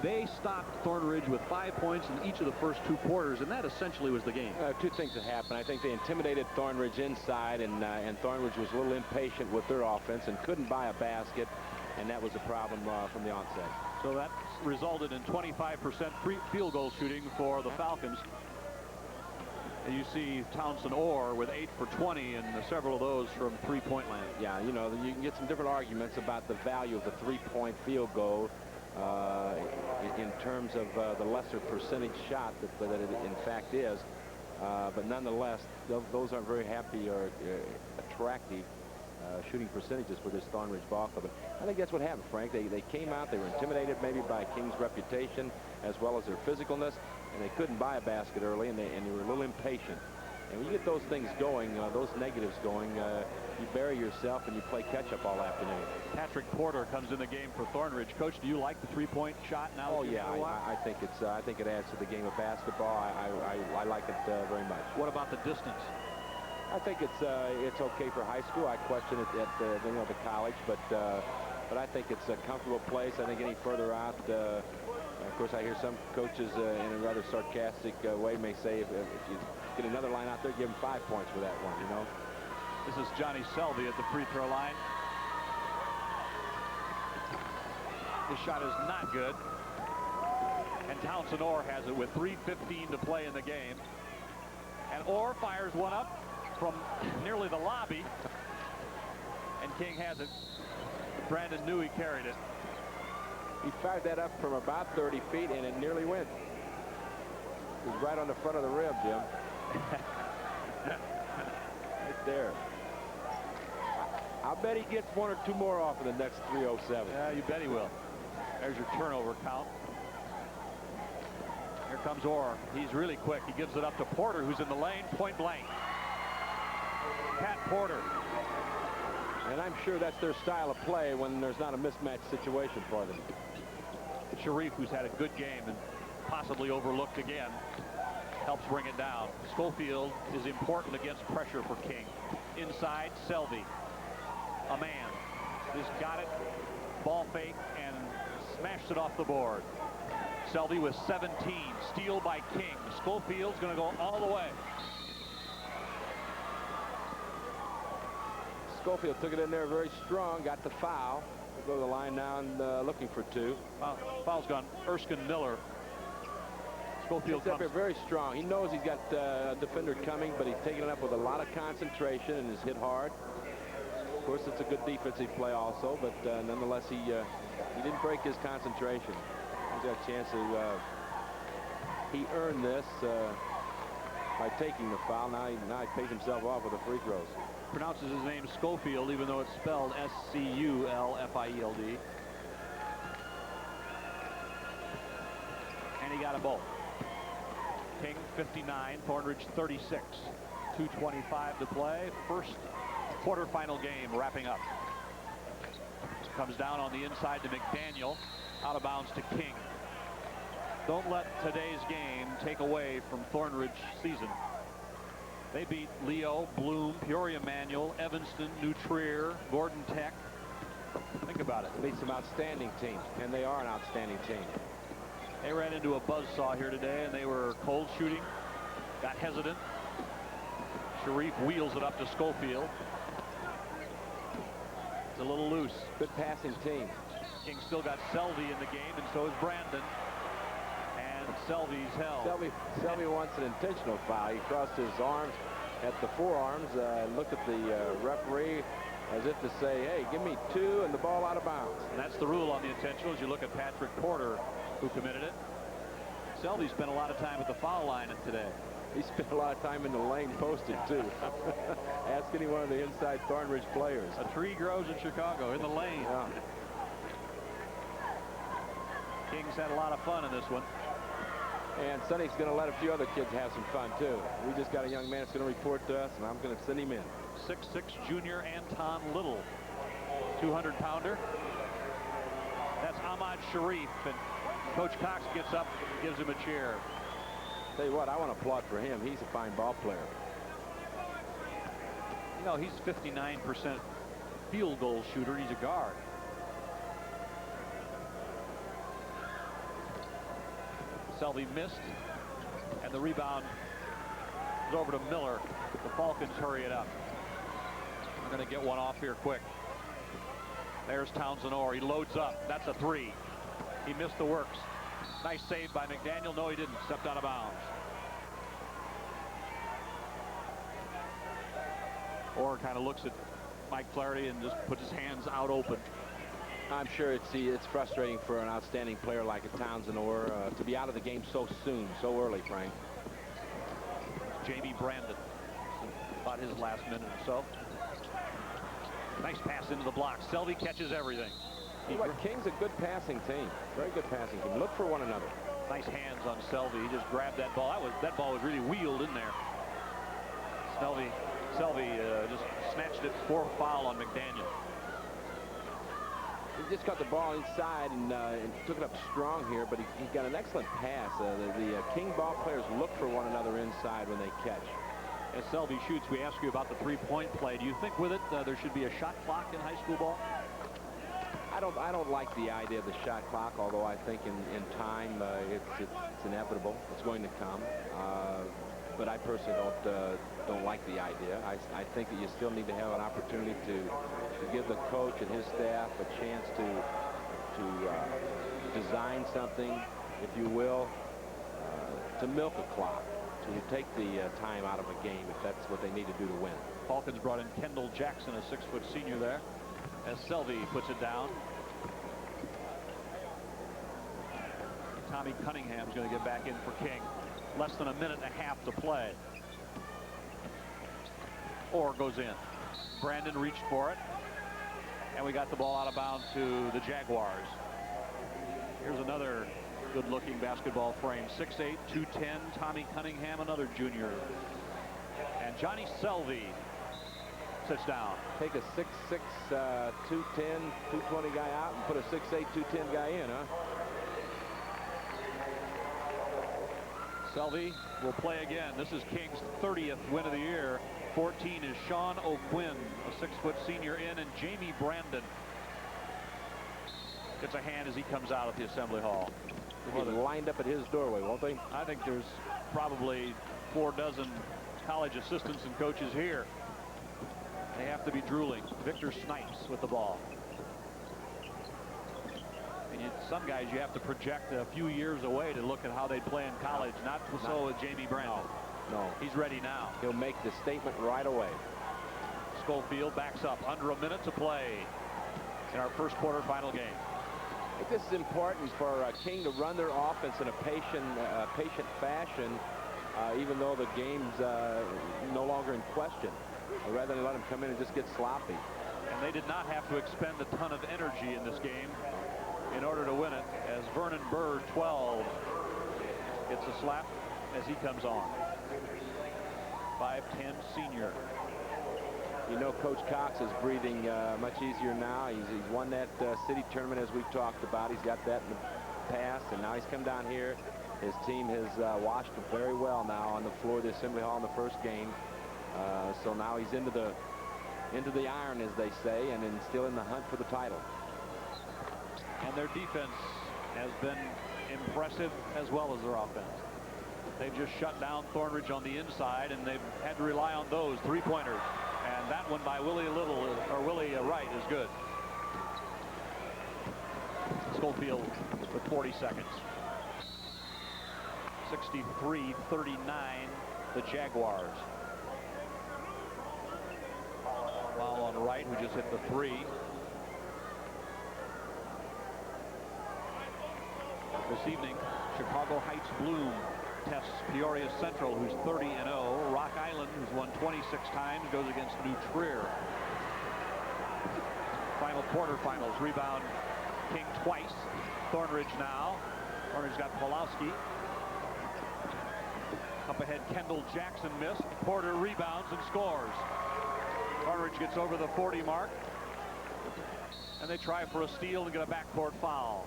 they stopped Thornridge with 5 points in each of the first 2 quarters, and that essentially was the game. 2 things that happened. I think they intimidated Thornridge inside, and Thornridge was a little impatient with their offense and couldn't buy a basket, and that was a problem from the onset. So that resulted in 25% field goal shooting for the Falcons. And you see Townsend Orr with 8 for 20, and several of those from three-point land. Yeah, you know, you can get some different arguments about the value of the three-point field goal in terms of the lesser percentage shot that it in fact is. But nonetheless, those aren't very happy or attractive shooting percentages for this Thornridge ball club. But I think that's what happened, Frank. They came out, they were intimidated maybe by King's reputation as well as their physicalness, and they couldn't buy a basket early, and they were a little impatient. And when you get those things going, those negatives going, you bury yourself and you play catch-up all afternoon. Patrick Porter comes in the game for Thornridge. Coach, do you like the three-point shot now? Oh yeah, I think it adds to the game of basketball. I like it very much. What about the distance? I think it's okay for high school. I question it at the college, but I think it's a comfortable place. I think any further out, of course, I hear some coaches in a rather sarcastic way may say if you get another line out there, give them 5 points for that one, you know. This is Johnny Selvey at the free throw line. His shot is not good. And Townsend Orr has it with 3:15 to play in the game. And And Orr fires one up from nearly the lobby. And King has it. Brandon knew he carried it. He fired that up from about 30 feet, and it nearly went. It was right on the front of the rib, Jim. Right there. I'll bet he gets one or two more off in the next 307. Yeah, you bet he will. There's your turnover count. Here comes Orr. He's really quick. He gives it up to Porter, who's in the lane, point blank. Pat Porter. And I'm sure that's their style of play when there's not a mismatch situation for them. Sharif, who's had a good game and possibly overlooked again, helps bring it down. Schofield is important against pressure for King. Inside, Selvey. A man. He's got it. Ball fake and smashed it off the board. Selvey with 17. Steal by King. Schofield's going to go all the way. Schofield took it in there very strong, got the foul. We'll go to the line now and looking for two. Foul's gone. Erskine Miller. Schofield comes up here very strong. He knows he's got a defender coming, but he's taking it up with a lot of concentration and is hit hard. Of course, it's a good defensive play also, but nonetheless, he didn't break his concentration. He's got a chance to. He earned this by taking the foul. Now he pays himself off with the free throws. Pronounces his name Schofield, even though it's spelled S-C-U-L-F-I-E-L-D. And he got a both. King 59, Thornridge 36. 2:25 to play. First quarterfinal game wrapping up. Comes down on the inside to McDaniel. Out of bounds to King. Don't let today's game take away from Thornridge season. They beat Leo, Bloom, Peoria Manual, Evanston, New Trier, Gordon Tech. Think about it. They beat some outstanding teams, and they are an outstanding team. They ran into a buzzsaw here today, and they were cold shooting. Got hesitant. Sharif wheels it up to Schofield. It's a little loose. Good passing team. King still got Selvey in the game, and so is Brandon. And Selvey's held. Selvey wants an intentional foul. He crossed his arms at the forearms, looked at the referee as if to say, hey, give me two and the ball out of bounds. And that's the rule on the intentionals. You look at Patrick Porter, who committed it. Selvey spent a lot of time at the foul line today. He spent a lot of time in the lane posted, too. Ask any one of the inside Thornridge players. A tree grows in Chicago, in the lane. Yeah. King's had a lot of fun in this one. And Sonny's going to let a few other kids have some fun, too. We just got a young man that's going to report to us, and I'm going to send him in. 6'6" junior Anton Little, 200-pounder. That's Ahmad Sharif, and Coach Cox gets up and gives him a chair. Tell you what, I want to applaud for him. He's a fine ball player. You know, he's 59% field goal shooter. He's a guard. Selvey missed, and the rebound is over to Miller. The Falcons hurry it up. They're going to get one off here quick. There's Townsend Orr. He loads up. That's a three. He missed the works. Nice save by McDaniel. No, he didn't. Stepped out of bounds. Orr kind of looks at Mike Flaherty and just puts his hands out open. I'm sure it's frustrating for an outstanding player like a Townsend Orr to be out of the game so soon, so early, Frank. Jamie Brandon. About his last minute or so. Nice pass into the block. Selvey catches everything. King's a good passing team. Very good passing team. Look for one another. Nice hands on Selvey. He just grabbed that ball. That ball was really wheeled in there. Selvey just snatched it for a foul on McDaniel. He just got the ball inside and took it up strong here, but he got an excellent pass. The King ball players look for one another inside when they catch. As Selvey shoots, we ask you about the three-point play. Do you think with it there should be a shot clock in high school ball? I don't like the idea of the shot clock, although I think in time it's inevitable. It's going to come. But I personally don't like the idea. I think that you still need to have an opportunity to give the coach and his staff a chance to design something, if you will, to milk a clock. to take the time out of a game if that's what they need to do to win. Falcons brought in Kendall Jackson, a 6-foot senior there, as Selvey puts it down. Tommy Cunningham's going to get back in for King. Less than a minute and a half to play. Orr goes in. Brandon reached for it. And we got the ball out of bounds to the Jaguars. Here's another good-looking basketball frame. 6'8", 210, Tommy Cunningham, another junior. And Johnny Selvey sits down. Take a 6'6", 210, 220 guy out and put a 6'8", 210 guy in, huh? Selvey will play again. This is King's 30th win of the year. 14 is Sean O'Quinn, a 6-foot senior in, and Jamie Brandon gets a hand as he comes out at the Assembly Hall. They'll be lined up at his doorway, won't they? I think there's probably 4 dozen college assistants and coaches here. They have to be drooling. Victor Snipes with the ball. And some guys you have to project a few years away to look at how they play in college. Not so with Jamie Brandon. No. He's ready now. He'll make the statement right away. Schofield backs up. Under a minute to play in our first quarterfinal game. I think this is important for King to run their offense in a patient fashion, even though the game's no longer in question, rather than let them come in and just get sloppy. And they did not have to expend a ton of energy in this game in order to win it, as Vernon Burr, 12, gets a slap as he comes on. 5'10" senior. You know, Coach Cox is breathing much easier now. He's won that city tournament, as we've talked about. He's got that in the past, and now he's come down here. His team has washed him very well now on the floor of the Assembly Hall in the first game. So now he's into the iron, as they say, and then still in the hunt for the title. And their defense has been impressive as well as their offense. They've just shut down Thornridge on the inside, and they've had to rely on those three-pointers. And that one by Willie Wright is good. Schofield with 40 seconds. 63-39, the Jaguars. Foul on Wright, who just hit the three. This evening, Chicago Heights Bloom tests Peoria Central, who's 30-0. Rock Island, who's won 26 times, goes against New Trier. Final quarterfinals. Rebound King twice. Thornridge now. Thornridge got Pulowski. Up ahead, Kendall Jackson missed. Porter rebounds and scores. Thornridge gets over the 40 mark. And they try for a steal and get a backcourt foul.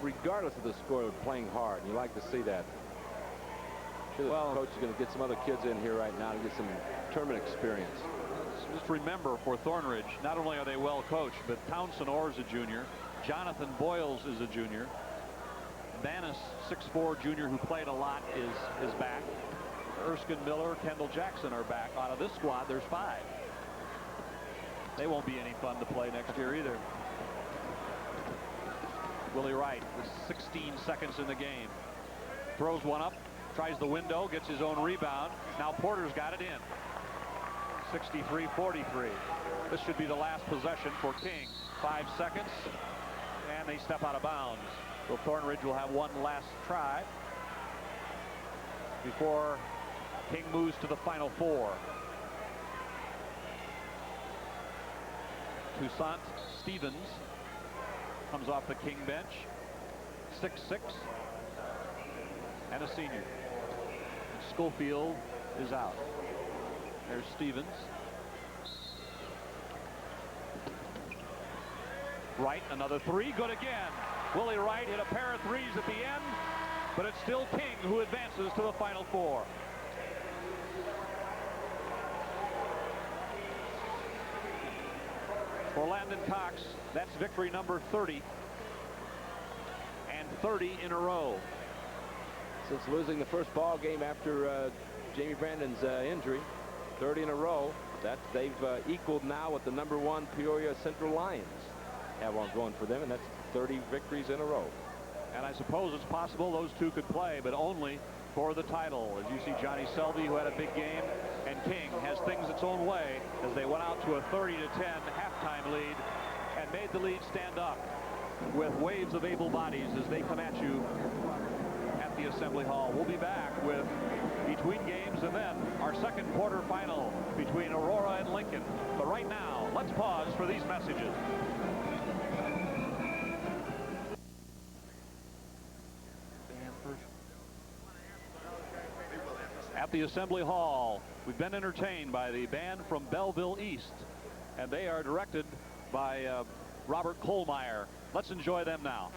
Regardless of the score, they're playing hard, and you like to see that. Sure, the coach is going to get some other kids in here right now to get some tournament experience. Just remember, for Thornridge, not only are they well coached, but Townsend Orr is a junior. Jonathan Boyles is a junior. Bannis, 6'4" junior who played a lot, is back. Erskine Miller, Kendall Jackson are back. Out of this squad, there's 5. They won't be any fun to play next year either. Willie Wright with 16 seconds in the game. Throws one up, tries the window, gets his own rebound. Now Porter's got it in. 63-43. This should be the last possession for King. 5 seconds, and they step out of bounds. So Thornridge will have one last try before King moves to the Final Four. Toussaint Stevens comes off the King bench, 6'6", and a senior. And Schofield is out. There's Stevens. Wright, another three, good again. Willie Wright hit a pair of threes at the end, but it's still King who advances to the Final Four. For Landon Cox, that's victory number 30, and 30 in a row. Since losing the first ball game after Jamie Brandon's injury, 30 in a row, that they've equaled now what the #1 Peoria Central Lions have on going for them, and that's 30 victories in a row. And I suppose it's possible those two could play, but only for the title. As you see Johnny Selby, who had a big game, and King has things its own way as they went out to a 30-10 halftime lead and made the lead stand up with waves of able bodies as they come at you at the Assembly Hall. We'll be back with between games and then our second quarterfinal between Aurora and Lincoln. But right now, let's pause for these messages. At the Assembly Hall, we've been entertained by the band from Belleville East, and they are directed by Robert Kohlmeyer. Let's enjoy them now.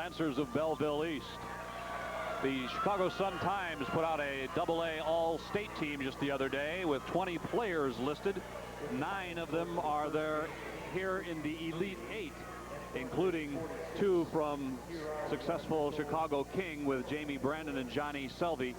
Lancers of Belleville East. The Chicago Sun-Times put out a AA all-state team just the other day with 20 players listed. 9 of them are there here in the Elite 8, including 2 from successful Chicago King with Jamie Brandon and Johnny Selby.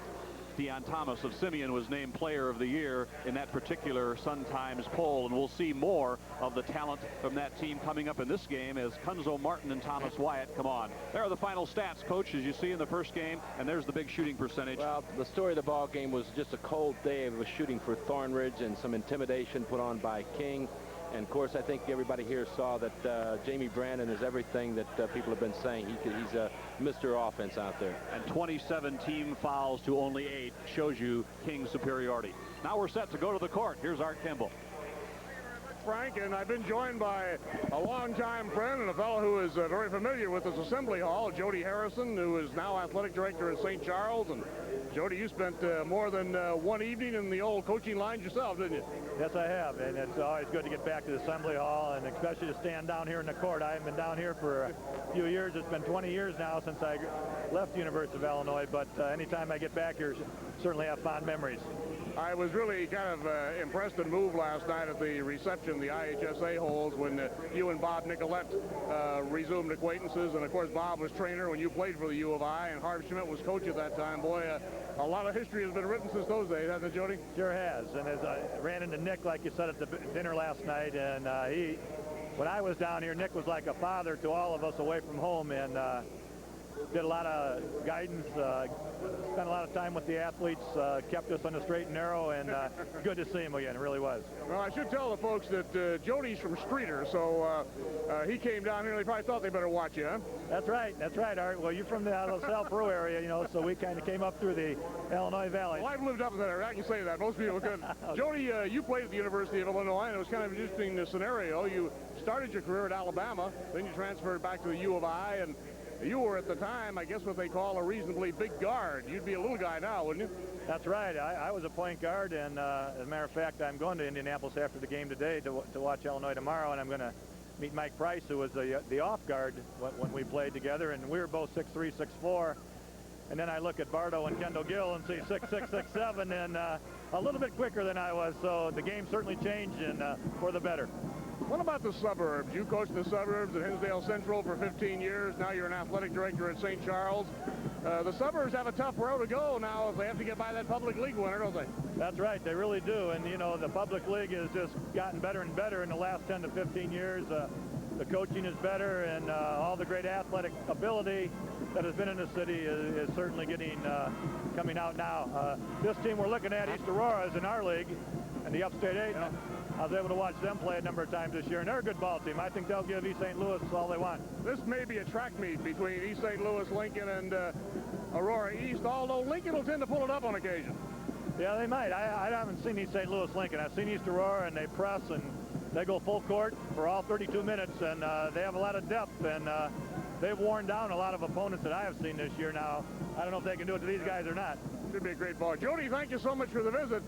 Deion Thomas of Simeon was named Player of the Year in that particular Sun-Times poll, and we'll see more of the talent from that team coming up in this game as Cunzo Martin and Thomas Wyatt come on. There are the final stats, Coach, as you see in the first game, and there's the big shooting percentage. Well, the story of the ball game was just a cold day of shooting for Thornridge and some intimidation put on by King. And, of course, I think everybody here saw that Jamie Brandon is everything that people have been saying. He's a Mr. Offense out there. And 27 team fouls to only 8 shows you King's superiority. Now we're set to go to the court. Here's Art Kimball. Frank, and I've been joined by a longtime friend and a fellow who is very familiar with this Assembly Hall, Jody Harrison, who is now athletic director at St. Charles. And Jody, you spent more than one evening in the old coaching lines yourself, didn't you? Yes, I have, and it's always good to get back to the Assembly Hall, and especially to stand down here in the court. I haven't been down here for a few years. It's been 20 years now since I left the University of Illinois, but anytime I get back here, certainly have fond memories. I was really kind of impressed and moved last night at the reception the IHSA holds when you and Bob Nicolette resumed acquaintances. And, of course, Bob was trainer when you played for the U of I, and Harv Schmidt was coach at that time. Boy, a lot of history has been written since those days, hasn't it, Jody? Sure has. And as I ran into Nick, like you said, at the dinner last night, and when I was down here, Nick was like a father to all of us away from home, and did a lot of guidance, spent a lot of time with the athletes, kept us on the straight and narrow, and good to see him again. It really was. Well, I should tell the folks that Jody's from Streeter, so he came down here and they probably thought they better watch you, huh? That's right, Art. Well, you're from the South Peru area, you know, so we kind of came up through the Illinois Valley. Well, I've lived up in that area. I can say that. Most people couldn't. Jody, you played at the University of Illinois, and it was kind of an interesting scenario. You started your career at Alabama, then you transferred back to the U of I, and you were at the time, I guess, what they call a reasonably big guard. You'd be a little guy now, wouldn't you? That's right. I was a point guard, and as a matter of fact, I'm going to Indianapolis after the game today to watch Illinois tomorrow, and I'm going to meet Mike Price, who was the off guard when we played together, and we were both 6'3", 6'4". And then I look at Bardo and Kendall Gill and see 6'6", 6'7", and a little bit quicker than I was. So the game certainly changed, and for the better. What about the suburbs? You coached the suburbs at Hinsdale Central for 15 years. Now you're an athletic director at St. Charles. The suburbs have a tough road to go now if they have to get by that public league winner, don't they? That's right. They really do. And, you know, the public league has just gotten better and better in the last 10 to 15 years. The coaching is better, and all the great athletic ability that has been in the city is certainly coming out now. This team we're looking at, East Aurora, is in our league, and the Upstate 8. I was able to watch them play a number of times this year, and they're a good ball team. I think they'll give East St. Louis all they want. This may be a track meet between East St. Louis, Lincoln, and Aurora East, although Lincoln will tend to pull it up on occasion. Yeah, they might. I haven't seen East St. Louis, Lincoln. I've seen East Aurora, and they press, and they go full court for all 32 minutes, and they have a lot of depth, and they've worn down a lot of opponents that I have seen this year now. I don't know if they can do it to these guys or not. Should be a great ball. Jody, thank you so much for the visit.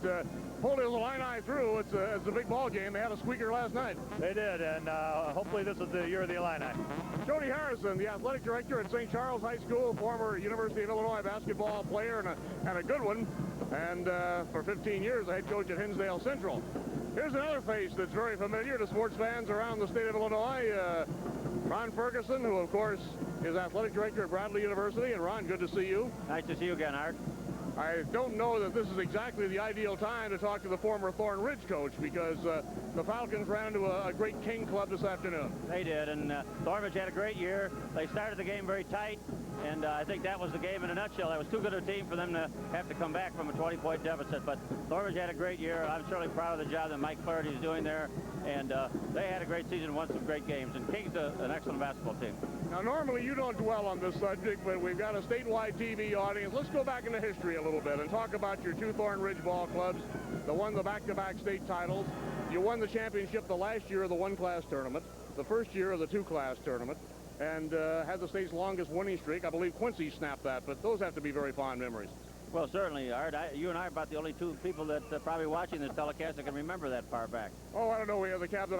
Pulled the Illini through. It's a big ball game. They had a squeaker last night. They did, and hopefully this is the year of the Illini. Jody Harrison, the athletic director at St. Charles High School, former University of Illinois basketball player and a good one, and for 15 years the head coach at Hinsdale Central. Here's another face that's very familiar to sports fans around the state of Illinois, Ron Ferguson, who of course is athletic director at Bradley University. And Ron, good to see you. Nice to see you again, Art. I don't know that this is exactly the ideal time to talk to the former Thornridge coach, because the Falcons ran into a great King club this afternoon. They did, and Thornridge had a great year. They started the game very tight, and I think that was the game in a nutshell. That was too good a team for them to have to come back from a 20-point deficit, but Thornridge had a great year. I'm certainly proud of the job that Mike Flaherty is doing there, and they had a great season, won some great games, and King's an excellent basketball team. Now, normally you don't dwell on this subject, but we've got a statewide TV audience. Let's go back into history a little bit and talk about your two Thornridge ball clubs that won the back-to-back state titles. You won the championship the last year of the one-class tournament, the first year of the two-class tournament, and had the state's longest winning streak. I believe Quincy snapped that, but those have to be very fond memories. Well, certainly, Art. You and I are about the only two people that probably watching this telecast that can remember that far back. Oh, I don't know. We had the Cobs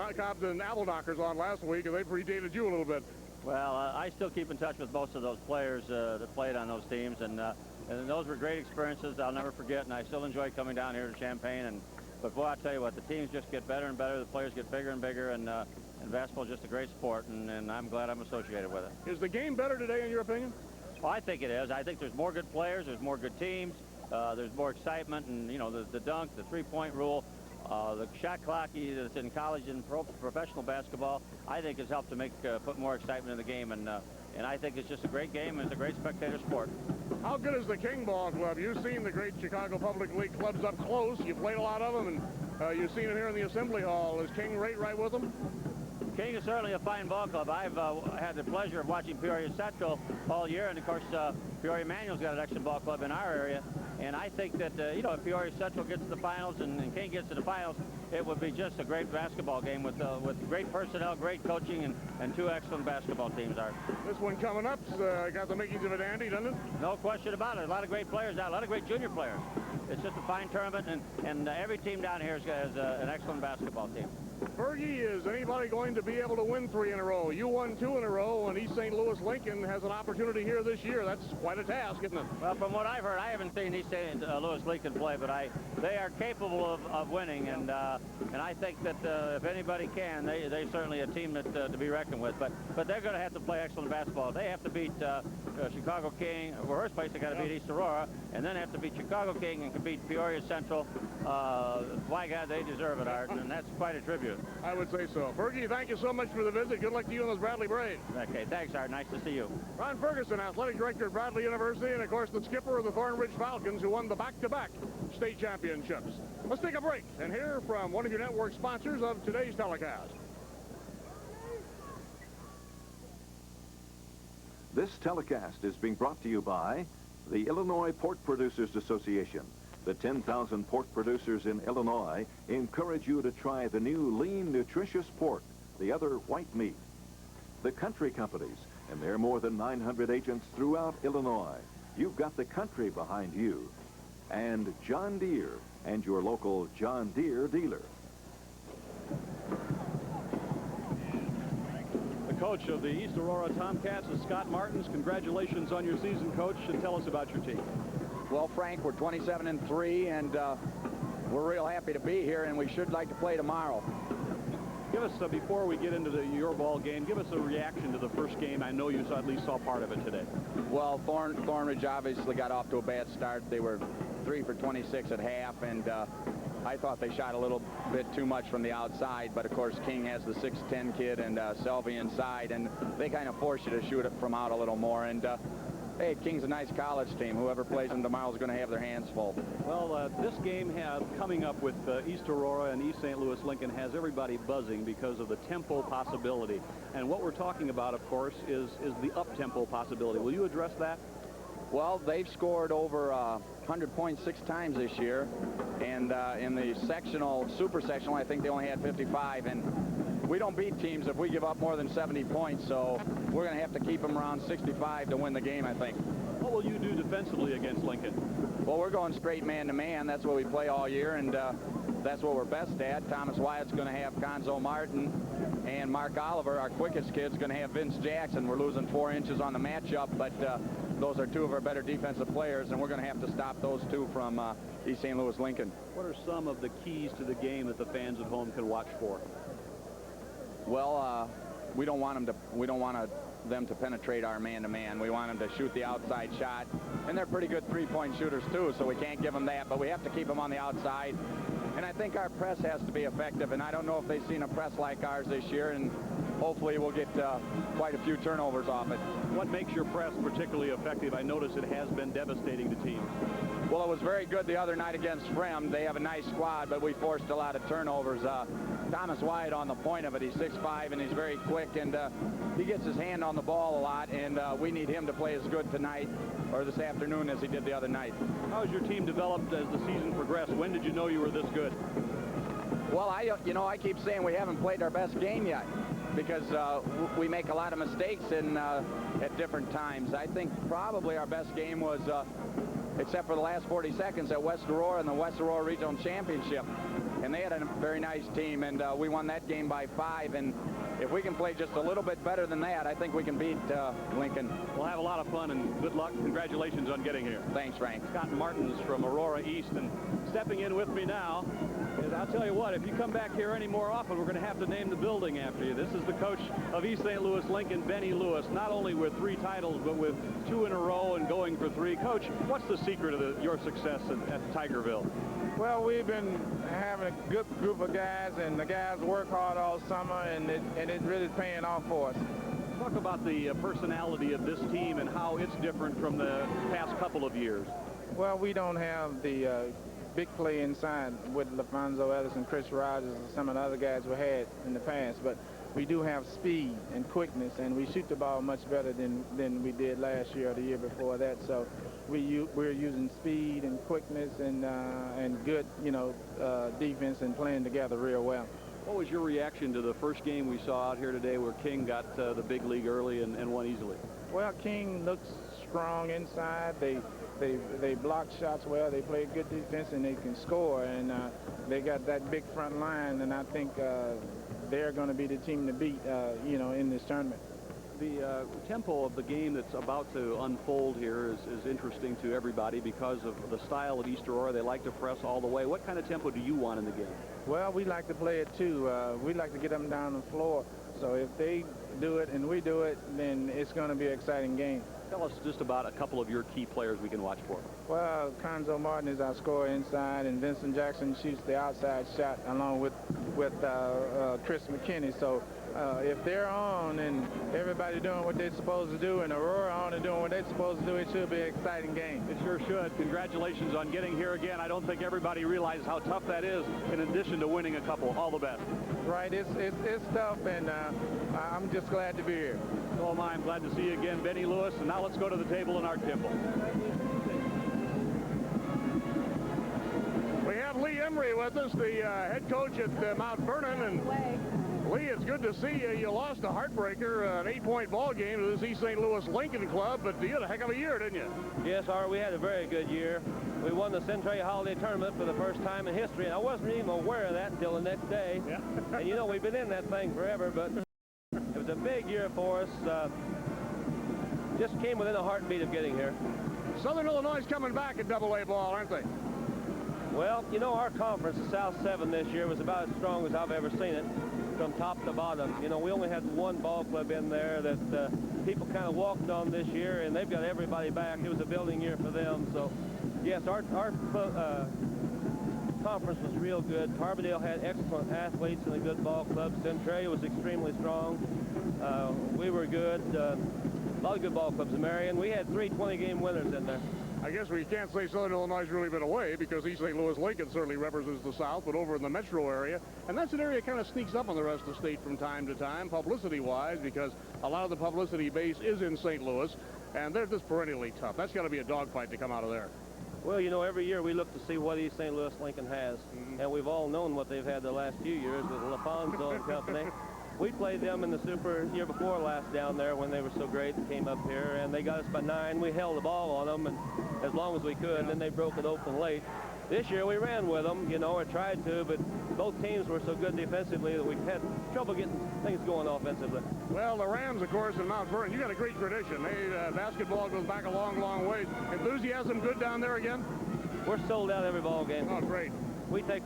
and Appledockers on last week, and they predated you a little bit. Well, I still keep in touch with most of those players that played on those teams, and those were great experiences I'll never forget, and I still enjoy coming down here to Champaign. But boy, I tell you what, the teams just get better and better, the players get bigger and bigger, and basketball is just a great sport, and I'm glad I'm associated with it. Is the game better today, in your opinion? Well, I think it is. I think there's more good players, there's more good teams, there's more excitement, and, you know, the dunk, the three-point rule, the shot clock that's in college and professional basketball, I think has helped to put more excitement in the game, and I think it's just a great game, and it's a great spectator sport. How good is the King Ball Club? You've seen the great Chicago Public League clubs up close. You've played a lot of them, and you've seen them here in the Assembly Hall. Is King right with them? King is certainly a fine ball club. I've had the pleasure of watching Peoria Central all year, and of course Peoria Manual's got an excellent ball club in our area, and I think that you know, if Peoria Central gets to the finals and King gets to the finals, it would be just a great basketball game with great personnel, great coaching, and two excellent basketball teams. Are this one coming up's got the makings of a dandy, doesn't it? No question about it. A lot of great players out, a lot of great junior players. It's just a fine tournament, and every team down here has an excellent basketball team. Fergie, is anybody going to be able to win 3 in a row? You won 2 in a row, and East St. Louis Lincoln has an opportunity here this year. That's quite a task, isn't it? Well, from what I've heard, I haven't seen East St. St. Louis Lincoln play, but they are capable of winning, and I think that if anybody can, they certainly a team that to be reckoned with. But they're going to have to play excellent basketball. They have to beat Chicago King. Well, first place they got to beat East Aurora, and then have to beat Chicago King and can beat Peoria Central. My God, they deserve it, Art, and that's quite a tribute. I would say so. Fergie, thank you so much for the visit. Good luck to you and those Bradley Braves. Okay, thanks, Art. Nice to see you. Ron Ferguson, athletic director at Bradley University, and of course the skipper of the Thornridge Falcons, who won the back-to-back state championships. Let's take a break and hear from one of your network sponsors of today's telecast. This telecast is being brought to you by the Illinois Pork Producers Association. The 10,000 pork producers in Illinois encourage you to try the new lean, nutritious pork, the other white meat. The country companies, and there are more than 900 agents throughout Illinois. You've got the country behind you. And John Deere, and your local John Deere dealer. The coach of the East Aurora Tomcats is Scott Martins. Congratulations on your season, Coach, and tell us about your team. Well, Frank, we're 27-3, and we're real happy to be here, and we should like to play tomorrow. Give us, before we get into your ball game, give us a reaction to the first game. I know you at least saw part of it today. Well, Thornridge obviously got off to a bad start. They were 3 for 26 at half, and I thought they shot a little bit too much from the outside, but of course King has the 6'10" kid and Selvey inside, and they kind of force you to shoot it from out a little more. And hey, King's a nice college team. Whoever plays them tomorrow is going to have their hands full. Well, this game coming up with East Aurora and East St. Louis Lincoln has everybody buzzing because of the tempo possibility. And what we're talking about, of course, is the up-tempo possibility. Will you address that? Well, they've scored over 100 points 6 times this year. And in the super sectional, I think they only had 55. And we don't beat teams if we give up more than 70 points, so we're going to have to keep them around 65 to win the game, I think. What will you do defensively against Lincoln? Well, we're going straight man-to-man. That's what we play all year, and that's what we're best at. Thomas Wyatt's going to have Conzo Martin, and Mark Oliver, our quickest kid's going to have Vince Jackson. We're losing 4 inches on the matchup, but those are 2 of our better defensive players, and we're going to have to stop those 2 from East St. Louis Lincoln. What are some of the keys to the game that the fans at home can watch for? Well, we don't want them to penetrate our man-to-man. We want them to shoot the outside shot, and they're pretty good three-point shooters too, so we can't give them that, but we have to keep them on the outside. And I think our press has to be effective, and I don't know if they've seen a press like ours this year, and hopefully we'll get quite a few turnovers off it. What makes your press particularly effective? I notice it has been devastating to teams. Well, it was very good the other night against Frem. They have a nice squad, but we forced a lot of turnovers. Thomas Wyatt on the point of it. He's 6'5", and he's very quick, and he gets his hand on the ball a lot, and we need him to play as good tonight or this afternoon as he did the other night. How has your team developed as the season progressed? When did you know you were this good? Well, I keep saying we haven't played our best game yet because we make a lot of mistakes at different times. I think probably our best game was, except for the last 40 seconds, at West Aurora in the West Aurora Regional Championship. And they had a very nice team, and we won that game by 5. And if we can play just a little bit better than that, I think we can beat Lincoln. We'll have a lot of fun, and good luck. Congratulations on getting here. Thanks, Frank. Scott Martins from Aurora East, and stepping in with me now is, I'll tell you what, if you come back here any more often, we're going to have to name the building after you. This is the coach of East St. Louis Lincoln, Benny Lewis, not only with 3 titles, but with 2 in a row and going for 3. Coach, what's the secret of your success at Tigerville? Well, we've been having a good group of guys, and the guys work hard all summer, and it's really paying off for us. Talk about the personality of this team and how it's different from the past couple of years. Well, we don't have the big play inside with LaFonso Ellis and Chris Rogers and some of the other guys we had in the past, but we do have speed and quickness, and we shoot the ball much better than we did last year or the year before that. So we're using speed and quickness and good, defense and playing together real well. What was your reaction to the first game we saw out here today where King got the big league early and won easily? Well, King looks strong inside. They block shots well. They play good defense, and they can score. And they got that big front line, and I think they're going to be the team to beat, in this tournament. The tempo of the game that's about to unfold here is interesting to everybody because of the style of East Aurora. They like to press all the way. What kind of tempo do you want in the game? Well, we like to play it too. We like to get them down the floor. So if they do it and we do it, then it's going to be an exciting game. Tell us just about a couple of your key players we can watch for. Well, Conzo Martin is our scorer inside, and Vincent Jackson shoots the outside shot along with Chris McKinney. So if they're on and everybody doing what they're supposed to do, and Aurora on and doing what they're supposed to do, it should be an exciting game. It sure should. Congratulations on getting here again. I don't think everybody realizes how tough that is, in addition to winning a couple. All the best. Right, it's tough, and I'm just glad to be here. So am I. I'm glad to see you again, Benny Lewis. And now let's go to the table in our temple. We have Lee Emery with us, the head coach at Mount Vernon. And Lee, it's good to see you. You lost a heartbreaker, an 8-point ball game to this East St. Louis Lincoln Club, but you had a heck of a year, didn't you? Yes, we had a very good year. We won the Century Holiday Tournament for the first time in history, and I wasn't even aware of that until the next day. Yeah. And you know, we've been in that thing forever, but it was a big year for us. Just came within a heartbeat of getting here. Southern Illinois is coming back at AA ball, aren't they? Well, you know, our conference, the South 7 this year, was about as strong as I've ever seen it, from top to bottom. You know, we only had one ball club in there that people kind of walked on this year, and they've got everybody back. It was a building year for them. So, yes, our conference was real good. Carbondale had excellent athletes and a good ball club. Centralia was extremely strong. We were good. A lot of good ball clubs in Marion. We had 3 20-game winners in there. I guess we can't say Southern Illinois has really been away because East St. Louis Lincoln certainly represents the South, but over in the metro area. And that's an area that kind of sneaks up on the rest of the state from time to time, publicity-wise, because a lot of the publicity base is in St. Louis, and they're just perennially tough. That's got to be a dogfight to come out of there. Well, you know, every year we look to see what East St. Louis Lincoln has, and we've all known what they've had the last few years with LaFonso and company. We played them in the Super year before last down there when they were so great and came up here, and they got us by 9. We held the ball on them and as long as we could, and then they broke it open late. This year we ran with them, you know, or tried to, but both teams were so good defensively that we had trouble getting things going offensively. Well, the Rams, of course, in Mount Vernon, you got a great tradition. Basketball goes back a long, long way. Enthusiasm good down there again? We're sold out every ball game. Oh, great. We take,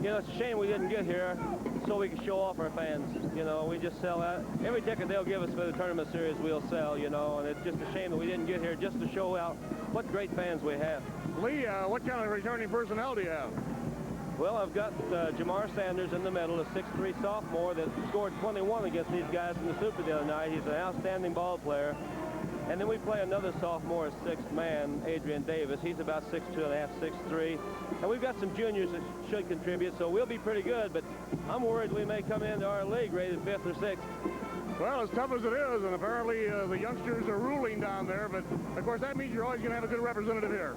you know, it's a shame we didn't get here so we could show off our fans. You know, we just sell out. Every ticket they'll give us for the tournament series, we'll sell, you know, and it's just a shame that we didn't get here just to show out what great fans we have. Lee, what kind of returning personnel do you have? Well, I've got Jamar Sanders in the middle, a 6'3" sophomore that scored 21 against these guys in the Super the other night. He's an outstanding ball player. And then we play another sophomore, sixth man, Adrian Davis. He's about 6'2½", 6'3". And we've got some juniors that should contribute, so we'll be pretty good. But I'm worried we may come into our league rated 5th or 6th. Well, as tough as it is, and apparently the youngsters are ruling down there, but of course that means you're always going to have a good representative here.